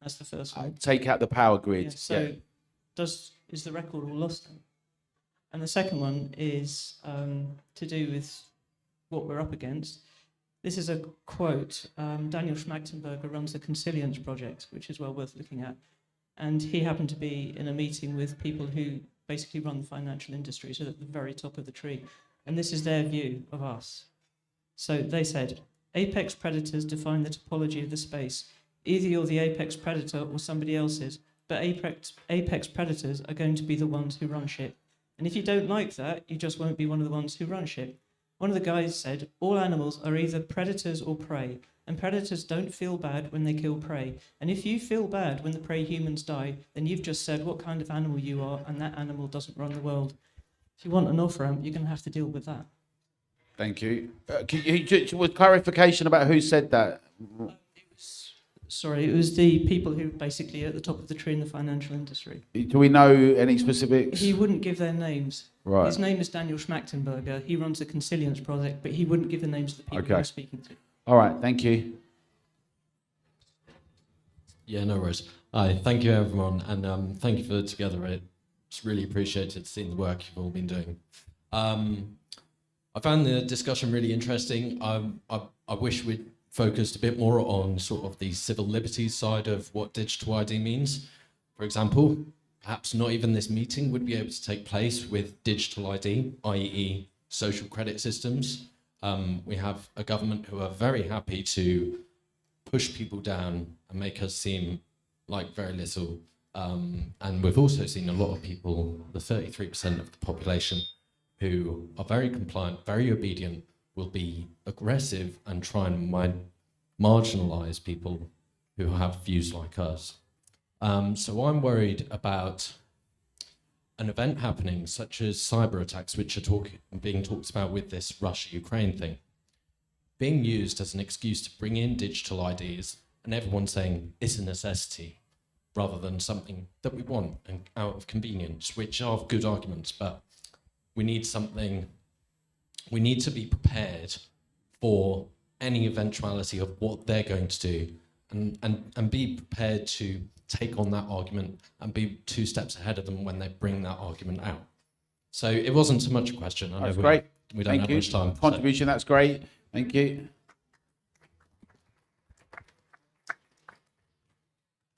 That's the first one. Take out the power grid. Yeah, so is the record all lost then? And the second one is to do with what we're up against. This is a quote. Daniel Schmachtenberger runs the Consilience project, which is well worth looking at. And he happened to be in a meeting with people who basically run the financial industry, so at the very top of the tree. And this is their view of us. So they said, apex predators define the topology of the space. Either you're the apex predator or somebody else is, but apex predators are going to be the ones who run shit. And if you don't like that, you just won't be one of the ones who run shit. One of the guys said, all animals are either predators or prey, and predators don't feel bad when they kill prey. And if you feel bad when the prey humans die, then you've just said what kind of animal you are, and that animal doesn't run the world. If you want an off-ramp, you're going to have to deal with that. Thank you. With clarification about who said that? It was the people who basically are at the top of the tree in the financial industry. Do we know any specifics? He wouldn't give their names. Right. His name is Daniel Schmachtenberger. He runs the Consilience project, but he wouldn't give the names of the people he was speaking to. All right, thank you. Yeah, no worries. Hi, thank you everyone, and thank you for together. It's really appreciated seeing the work you've all been doing. I found the discussion really interesting. I wish we'd focused a bit more on sort of the civil liberties side of what digital ID means. For example, perhaps not even this meeting would be able to take place with digital ID, i.e. social credit systems. We have a government who are very happy to push people down and make us seem like very little. And we've also seen a lot of people, the 33% of the population, who are very compliant, very obedient, will be aggressive and try and marginalize people who have views like us. So I'm worried about an event happening such as cyber attacks, which are being talked about with this Russia-Ukraine thing, being used as an excuse to bring in digital IDs and everyone saying it's a necessity rather than something that we want and out of convenience, which are good arguments, but we need to be prepared for any eventuality of what they're going to do and be prepared to take on that argument and be 2 steps ahead of them when they bring that argument out. So it wasn't so much a question. I know That's great. We don't have much time. Contribution, that's great. Thank you.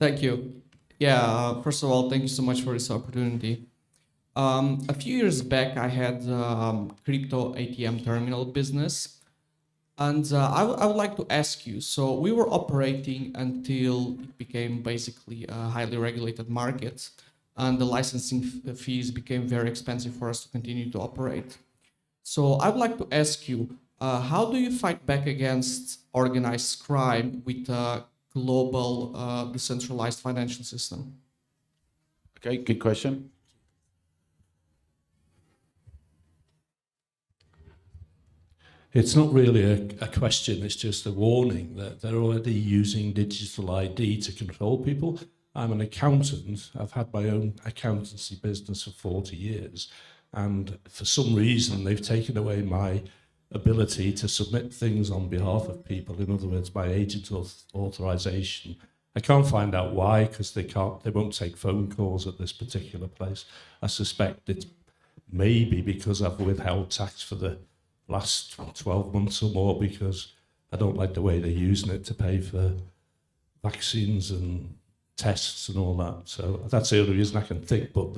Thank you. Yeah, first of all, thank you so much for this opportunity. A few years back, I had crypto ATM terminal business. And I would like to ask you, so we were operating until it became basically a highly regulated market, and the licensing fees became very expensive for us to continue to operate. So I would like to ask you, how do you fight back against organized crime with a global decentralized financial system? Okay, good question. It's not really a question, it's just a warning that they're already using digital ID to control people. I'm an accountant. I've had my own accountancy business for 40 years. And for some reason, they've taken away my ability to submit things on behalf of people. In other words, my agent authorization. I can't find out why, because they won't take phone calls at this particular place. I suspect it's maybe because I've withheld tax for the last 12 months or more because I don't like the way they're using it to pay for vaccines and tests and all that. So that's the only reason I can think, but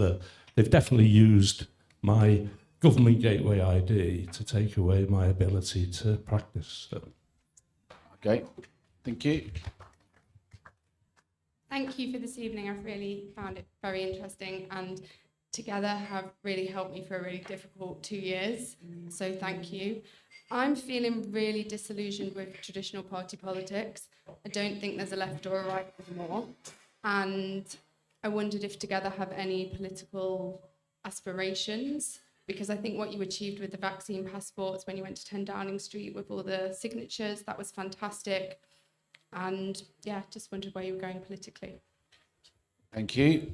they've definitely used my government gateway ID to take away my ability to practice. So. Okay, thank you. Thank you for this evening. I've really found it very interesting. And together have really helped me for a really difficult 2 years. So thank you. I'm feeling really disillusioned with traditional party politics. I don't think there's a left or a right anymore. And I wondered if Together have any political aspirations, because I think what you achieved with the vaccine passports when you went to 10 Downing Street with all the signatures, that was fantastic. And yeah, just wondered where you were going politically. Thank you.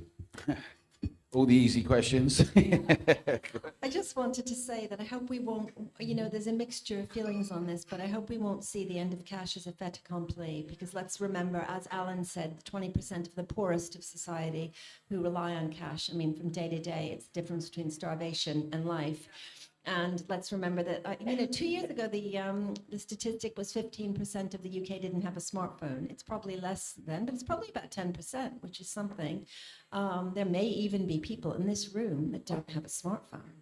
All the easy questions. I just wanted to say that I hope we won't, there's a mixture of feelings on this, but I hope we won't see the end of cash as a fait accompli, because let's remember, as Alan said, the 20% of the poorest of society who rely on cash. I mean, from day to day, it's the difference between starvation and life. And let's remember that, 2 years ago, the statistic was 15% of the UK didn't have a smartphone. It's probably less then, but it's probably about 10%, which is something. There may even be people in this room that don't have a smartphone.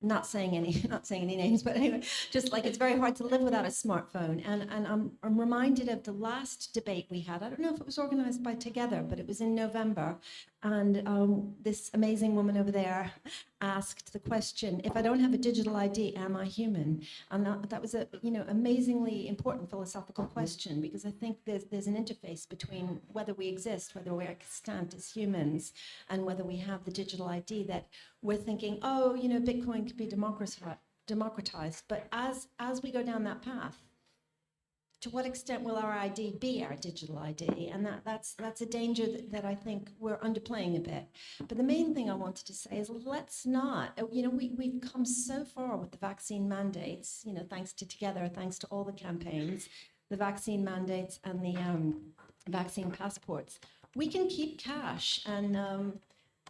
Not saying any names, but anyway, just like it's very hard to live without a smartphone. And I'm reminded of the last debate we had. I don't know if it was organized by Together, but it was in November. And this amazing woman over there asked the question, if I don't have a digital ID, am I human? And that was a amazingly important philosophical question, because I think there's an interface between whether we exist, whether we're extant as humans, and whether we have the digital ID, that we're thinking, Bitcoin could be democratized. But as we go down that path, to what extent will our ID be our digital ID? And that's a danger that I think we're underplaying a bit. But the main thing I wanted to say is, let's not, we've come so far with the vaccine mandates, thanks to Together, thanks to all the campaigns, the vaccine mandates and the vaccine passports. We can keep cash, and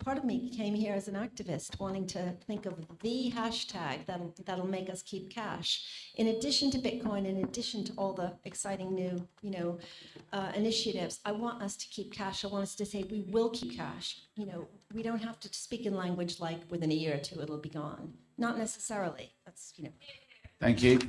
part of me came here as an activist wanting to think of the hashtag that'll make us keep cash. In addition to Bitcoin, in addition to all the exciting new, initiatives, I want us to keep cash. I want us to say we will keep cash. We don't have to speak in language like within a year or two it'll be gone. Not necessarily. That's, Thank you.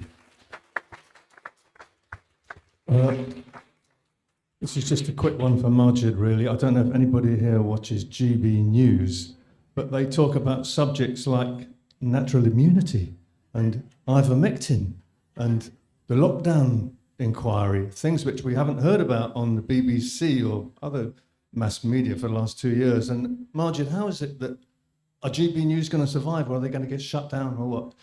This is just a quick one for Maajid, really. I don't know if anybody here watches GB News, but they talk about subjects like natural immunity and ivermectin and the lockdown inquiry, things which we haven't heard about on the BBC or other mass media for the last 2 years. And Maajid, how is it that are GB News going to survive, or are they going to get shut down, or what?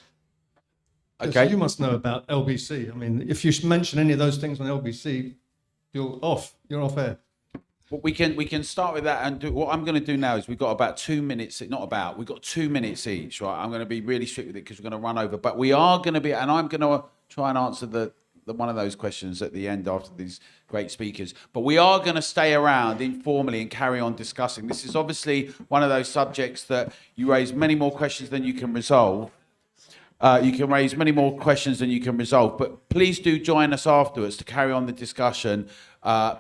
Okay. You must know about LBC. I mean, if you mention any of those things on LBC, you're off air. Well, we can start with that, and what I'm going to do now is we've got about 2 minutes. We've got 2 minutes each, right? I'm going to be really strict with it because we're going to run over. But we are going to be, and I'm going to try and answer the one of those questions at the end after these great speakers. But we are going to stay around informally and carry on discussing. This is obviously one of those subjects that you raise many more questions than you can resolve. You can raise many more questions than you can resolve, but please do join us afterwards to carry on the discussion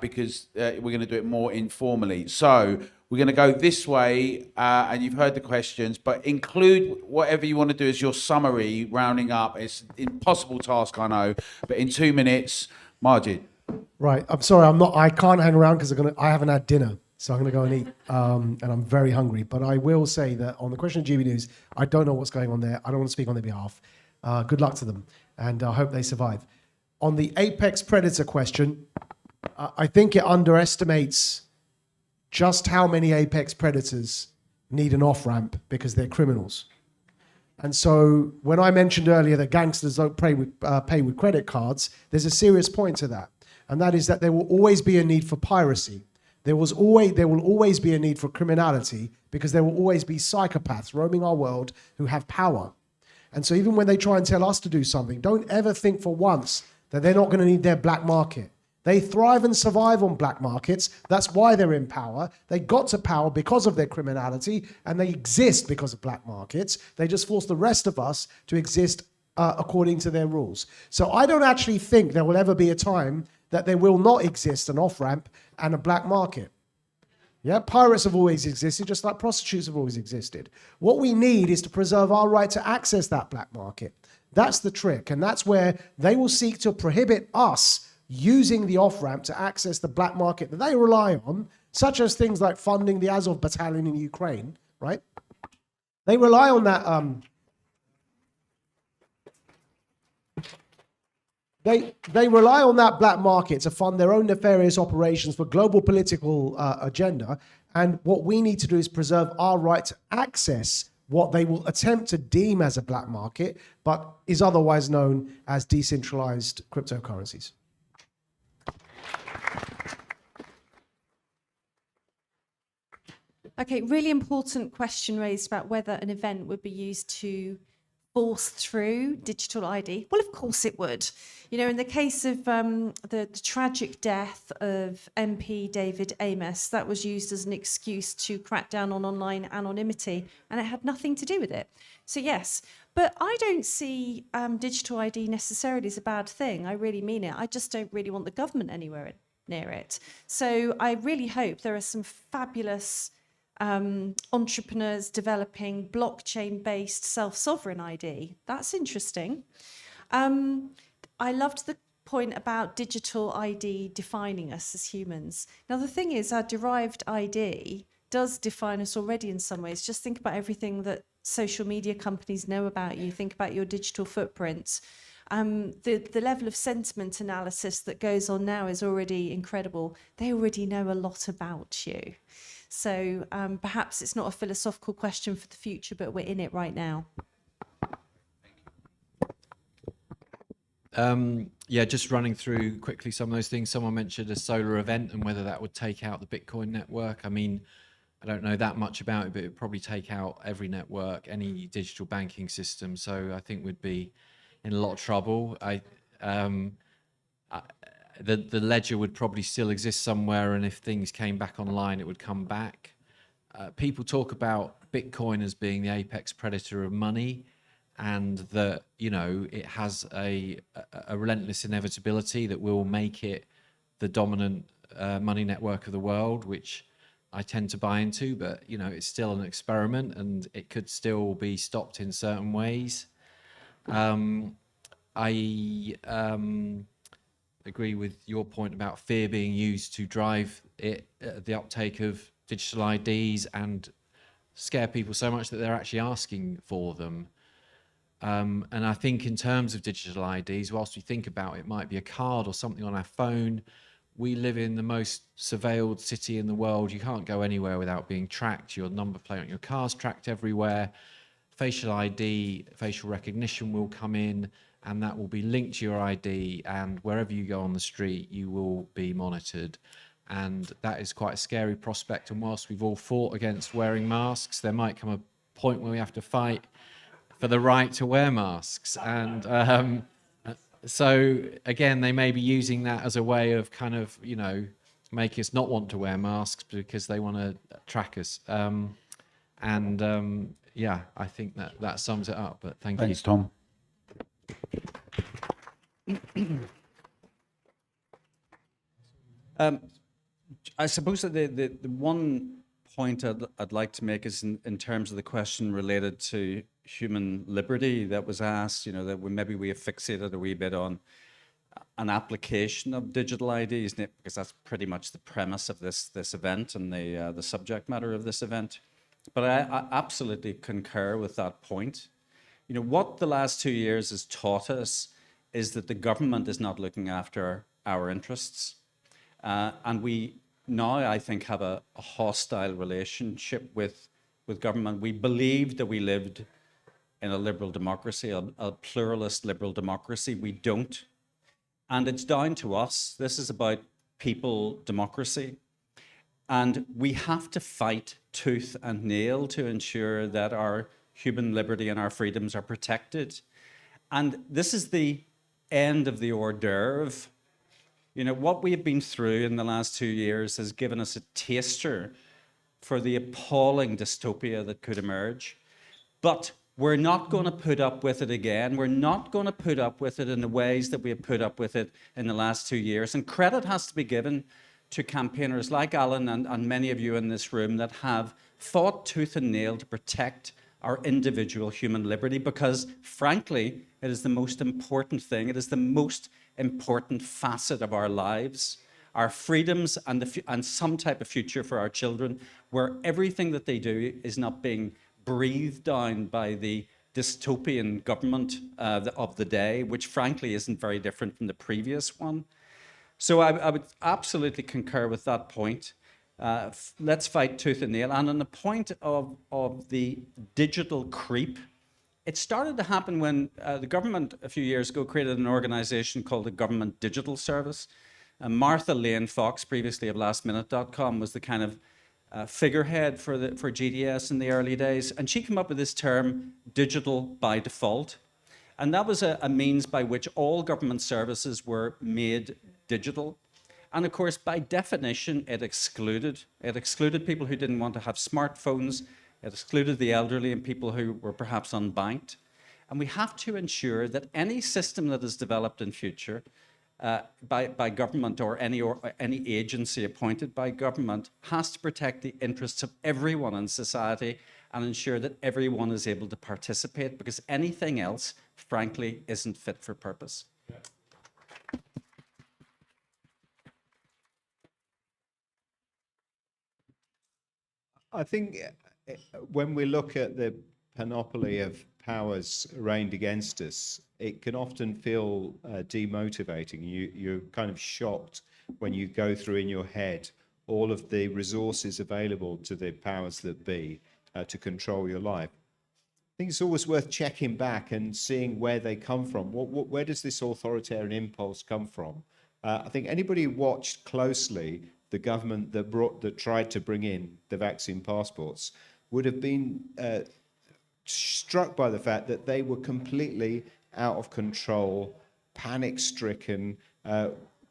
because we're going to do it more informally. So we're going to go this way, and you've heard the questions, but include whatever you want to do as your summary, rounding up. It's an impossible task, I know, but in 2 minutes, Maajid. Right, I'm sorry, I can't hang around because I haven't had dinner. So I'm going to go and eat, and I'm very hungry. But I will say that on the question of GB News, I don't know what's going on there. I don't want to speak on their behalf. Good luck to them, and I hope they survive. On the apex predator question, I think it underestimates just how many apex predators need an off-ramp because they're criminals. And so when I mentioned earlier that gangsters don't pay with credit cards, there's a serious point to that. And that is that there will always be a need for piracy. There will always be a need for criminality because there will always be psychopaths roaming our world who have power. And so even when they try and tell us to do something, don't ever think for once that they're not going to need their black market. They thrive and survive on black markets. That's why they're in power. They got to power because of their criminality, and they exist because of black markets. They just force the rest of us to exist according to their rules. So I don't actually think there will ever be a time that there will not exist an off-ramp and a black market. Yeah, pirates have always existed, just like prostitutes have always existed. What we need is to preserve our right to access that black market. That's the trick, and that's where they will seek to prohibit us using the off-ramp to access the black market that they rely on, such as things like funding the Azov battalion in Ukraine, right? They rely on that. They rely on that black market to fund their own nefarious operations for global political agenda. And what we need to do is preserve our right to access what they will attempt to deem as a black market, but is otherwise known as decentralized cryptocurrencies. Okay, really important question raised about whether an event would be used to force through digital ID. Well, of course it would. You know, in the case of the tragic death of MP David Amos, that was used as an excuse to crack down on online anonymity, and it had nothing to do with it. So yes, but I don't see digital ID necessarily as a bad thing. I really mean it. I just don't really want the government anywhere near it. So I really hope there are some fabulous entrepreneurs developing blockchain-based self-sovereign ID. That's interesting. I loved the point about digital ID defining us as humans. Now, the thing is, our derived ID does define us already in some ways. Just think about everything that social media companies know about you. Think about your digital footprint. The level of sentiment analysis that goes on now is already incredible. They already know a lot about you. So perhaps it's not a philosophical question for the future, but we're in it right now. Yeah, just running through quickly some of those things. Someone mentioned a solar event and whether that would take out the Bitcoin network. I mean, I don't know that much about it, but it would probably take out every network, any digital banking system. So I think we'd be in a lot of trouble. The ledger would probably still exist somewhere, and if things came back online, it would come back. People talk about Bitcoin as being the apex predator of money, and that, you know, it has a relentless inevitability that will make it the dominant money network of the world, which I tend to buy into. But, you know, it's still an experiment, and it could still be stopped in certain ways. I agree with your point about fear being used to drive the uptake of digital IDs and scare people so much that they're actually asking for them. And I think in terms of digital IDs, whilst we think about it might be a card or something on our phone, we live in the most surveilled city in the world. You can't go anywhere without being tracked. Your number plate on your car's tracked everywhere. Facial ID, facial recognition will come in, and that will be linked to your ID, and wherever you go on the street, you will be monitored. And that is quite a scary prospect. And whilst we've all fought against wearing masks, there might come a point where we have to fight for the right to wear masks. And so, again, they may be using that as a way of kind of, you know, making us not want to wear masks because they want to track us. Yeah, I think that sums it up, but thank you. Thanks, Tom. I suppose that the one point I'd like to make is in terms of the question related to human liberty that was asked, you know, that maybe we have fixated a wee bit on an application of digital IDs, because that's pretty much the premise of this event and the subject matter of this event. But I absolutely concur with that point. You know, what the last 2 years has taught us is that the government is not looking after our interests. And we now, I think, have a hostile relationship with government. We believed that we lived in a liberal democracy, a pluralist liberal democracy. We don't. And it's down to us. This is about people democracy. And we have to fight tooth and nail to ensure that our human liberty and our freedoms are protected. And this is the end of the hors d'oeuvre. You know, what we have been through in the last 2 years has given us a taster for the appalling dystopia that could emerge. But we're not going to put up with it again. We're not going to put up with it in the ways that we have put up with it in the last 2 years. And credit has to be given to campaigners like Alan and many of you in this room that have fought tooth and nail to protect our individual human liberty, because frankly, it is the most important thing. It is the most important facet of our lives. our freedoms, and and some type of future for our children, where everything that they do is not being breathed down by the dystopian government of the day, which frankly isn't very different from the previous one. So I would absolutely concur with that point. Let's fight tooth and nail. And on the point of the digital creep, it started to happen when the government a few years ago created an organization called the Government Digital Service. Martha Lane Fox, previously of lastminute.com, was the kind of figurehead for GDS in the early days. And she came up with this term, digital by default. And that was a means by which all government services were made digital. And of course, by definition, it excluded people who didn't want to have smartphones. It excluded the elderly and people who were perhaps unbanked. And we have to ensure that any system that is developed in future by government or any agency appointed by government has to protect the interests of everyone in society and ensure that everyone is able to participate, because anything else, frankly, isn't fit for purpose. I think when we look at the panoply of powers arraigned against us, it can often feel demotivating. You're kind of shocked when you go through in your head all of the resources available to the powers that be to control your life. I think it's always worth checking back and seeing where they come from. Where does this authoritarian impulse come from? I think anybody who watched closely the government that tried to bring in the vaccine passports would have been struck by the fact that they were completely out of control, panic-stricken,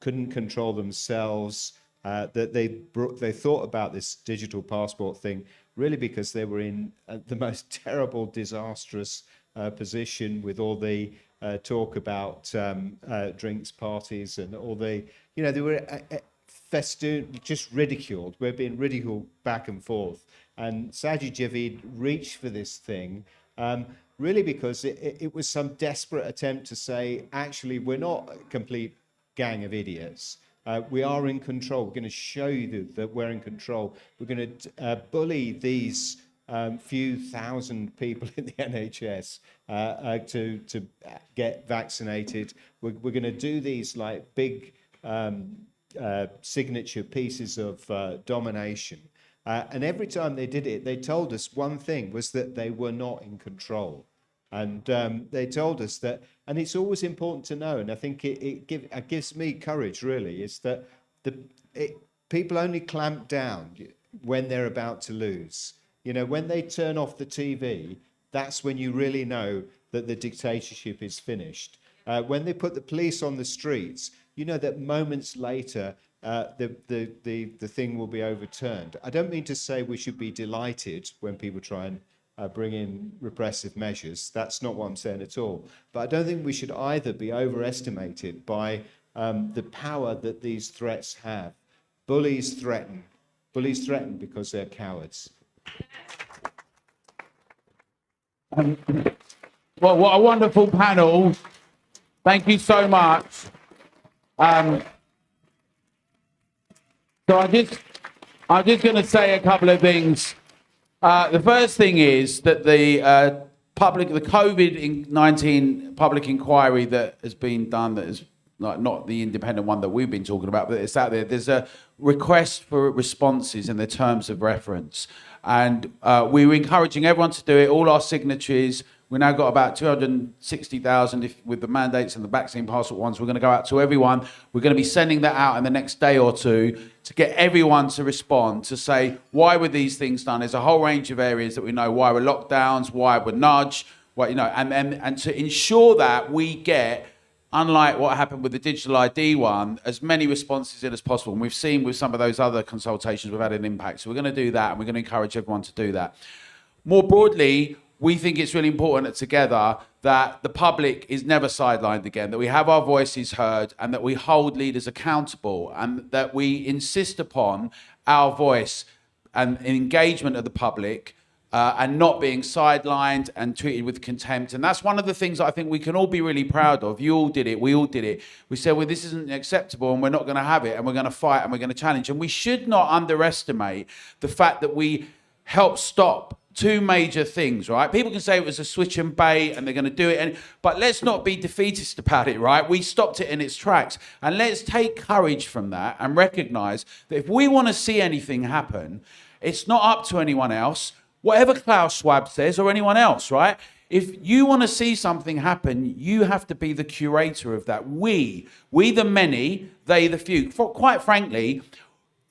couldn't control themselves, that they thought about this digital passport thing really because they were in the most terrible, disastrous position with all the talk about drinks, parties, and all the, they were just ridiculed. We're being ridiculed back and forth. And Sajid Javid reached for this thing really because it was some desperate attempt to say, actually, we're not a complete gang of idiots. We are in control. We're going to show you that we're in control. We're going to bully these few thousand people in the NHS to get vaccinated. We're going to do these like big signature pieces of domination. And every time they did it, they told us one thing, was that they were not in control. And they told us that, and it's always important to know, and I think it gives me courage, really, is that people only clamp down when they're about to lose. When they turn off the TV, that's when you really know that the dictatorship is finished. When they put the police on the streets, you know that moments later, the thing will be overturned. I don't mean to say we should be delighted when people try and bring in repressive measures. That's not what I'm saying at all. But I don't think we should either be overestimated by the power that these threats have. Bullies threaten because they're cowards. Well, what a wonderful panel. Thank you so much. So I'm just going to say a couple of things. The first thing is that the COVID-19 public inquiry that has been done, that is not the independent one that we've been talking about, but it's out there. There's a request for responses in the terms of reference. And we were encouraging everyone to do it, all our signatories. We've now got about 260,000 with the mandates and the vaccine passport ones. We're going to go out to everyone. We're going to be sending that out in the next day or two to get everyone to respond, to say, why were these things done? There's a whole range of areas that we know. Why were lockdowns? Why were nudge? And to ensure that we get, unlike what happened with the digital ID one, as many responses in as possible. And we've seen with some of those other consultations, we've had an impact. So we're going to do that, and we're going to encourage everyone to do that. More broadly, we think it's really important together that the public is never sidelined again, that we have our voices heard, and that we hold leaders accountable, and that we insist upon our voice and engagement of the public and not being sidelined and treated with contempt. And that's one of the things that I think we can all be really proud of. You all did it. We all did it. We said, well, this isn't acceptable and we're not going to have it and we're going to fight and we're going to challenge. And we should not underestimate the fact that we helped stop two major things, right? People can say it was a switch and bait and they're going to do it. But let's not be defeatist about it, right? We stopped it in its tracks. And let's take courage from that and recognize that if we want to see anything happen, it's not up to anyone else. Whatever Klaus Schwab says or anyone else, right? If you want to see something happen, you have to be the curator of that. We the many, they the few. Quite frankly,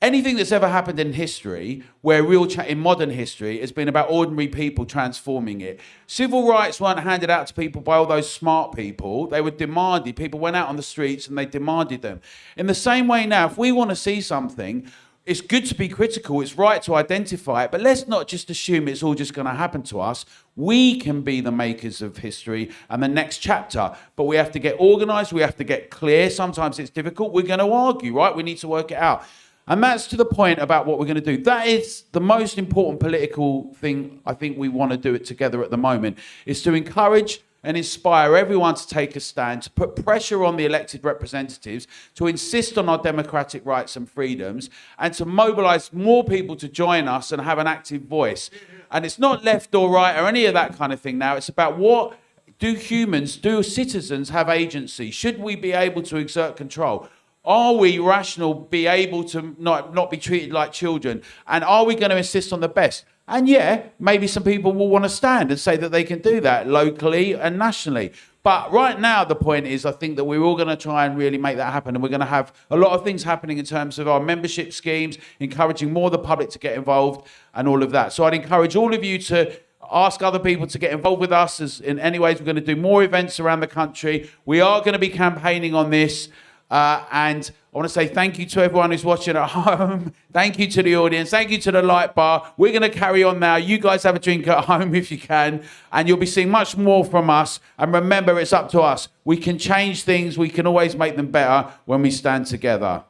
anything that's ever happened in history, where in modern history, has been about ordinary people transforming it. Civil rights weren't handed out to people by all those smart people. They were demanded. People went out on the streets and they demanded them. In the same way now, if we want to see something, it's good to be critical. It's right to identify it, but let's not just assume it's all just going to happen to us. We can be the makers of history and the next chapter, but we have to get organized. We have to get clear. Sometimes it's difficult. We're going to argue, right? We need to work it out. And that's to the point about what we're going to do. That is the most important political thing I think we want to do it together at the moment, is to encourage and inspire everyone to take a stand, to put pressure on the elected representatives, to insist on our democratic rights and freedoms, and to mobilize more people to join us and have an active voice. And it's not left or right or any of that kind of thing now. It's about what do citizens have agency? Should we be able to exert control? Are we rational, be able to not be treated like children? And are we going to insist on the best? And yeah, maybe some people will want to stand and say that they can do that locally and nationally. But right now, the point is, I think that we're all going to try and really make that happen. And we're going to have a lot of things happening in terms of our membership schemes, encouraging more of the public to get involved and all of that. So I'd encourage all of you to ask other people to get involved with us in any ways. We're going to do more events around the country. We are going to be campaigning on this. And I want to say thank you to everyone who's watching at home. Thank you to the audience. Thank you to the light bar. We're going to carry on now. You guys have a drink at home if you can. And you'll be seeing much more from us. And remember, it's up to us. We can change things. We can always make them better when we stand together.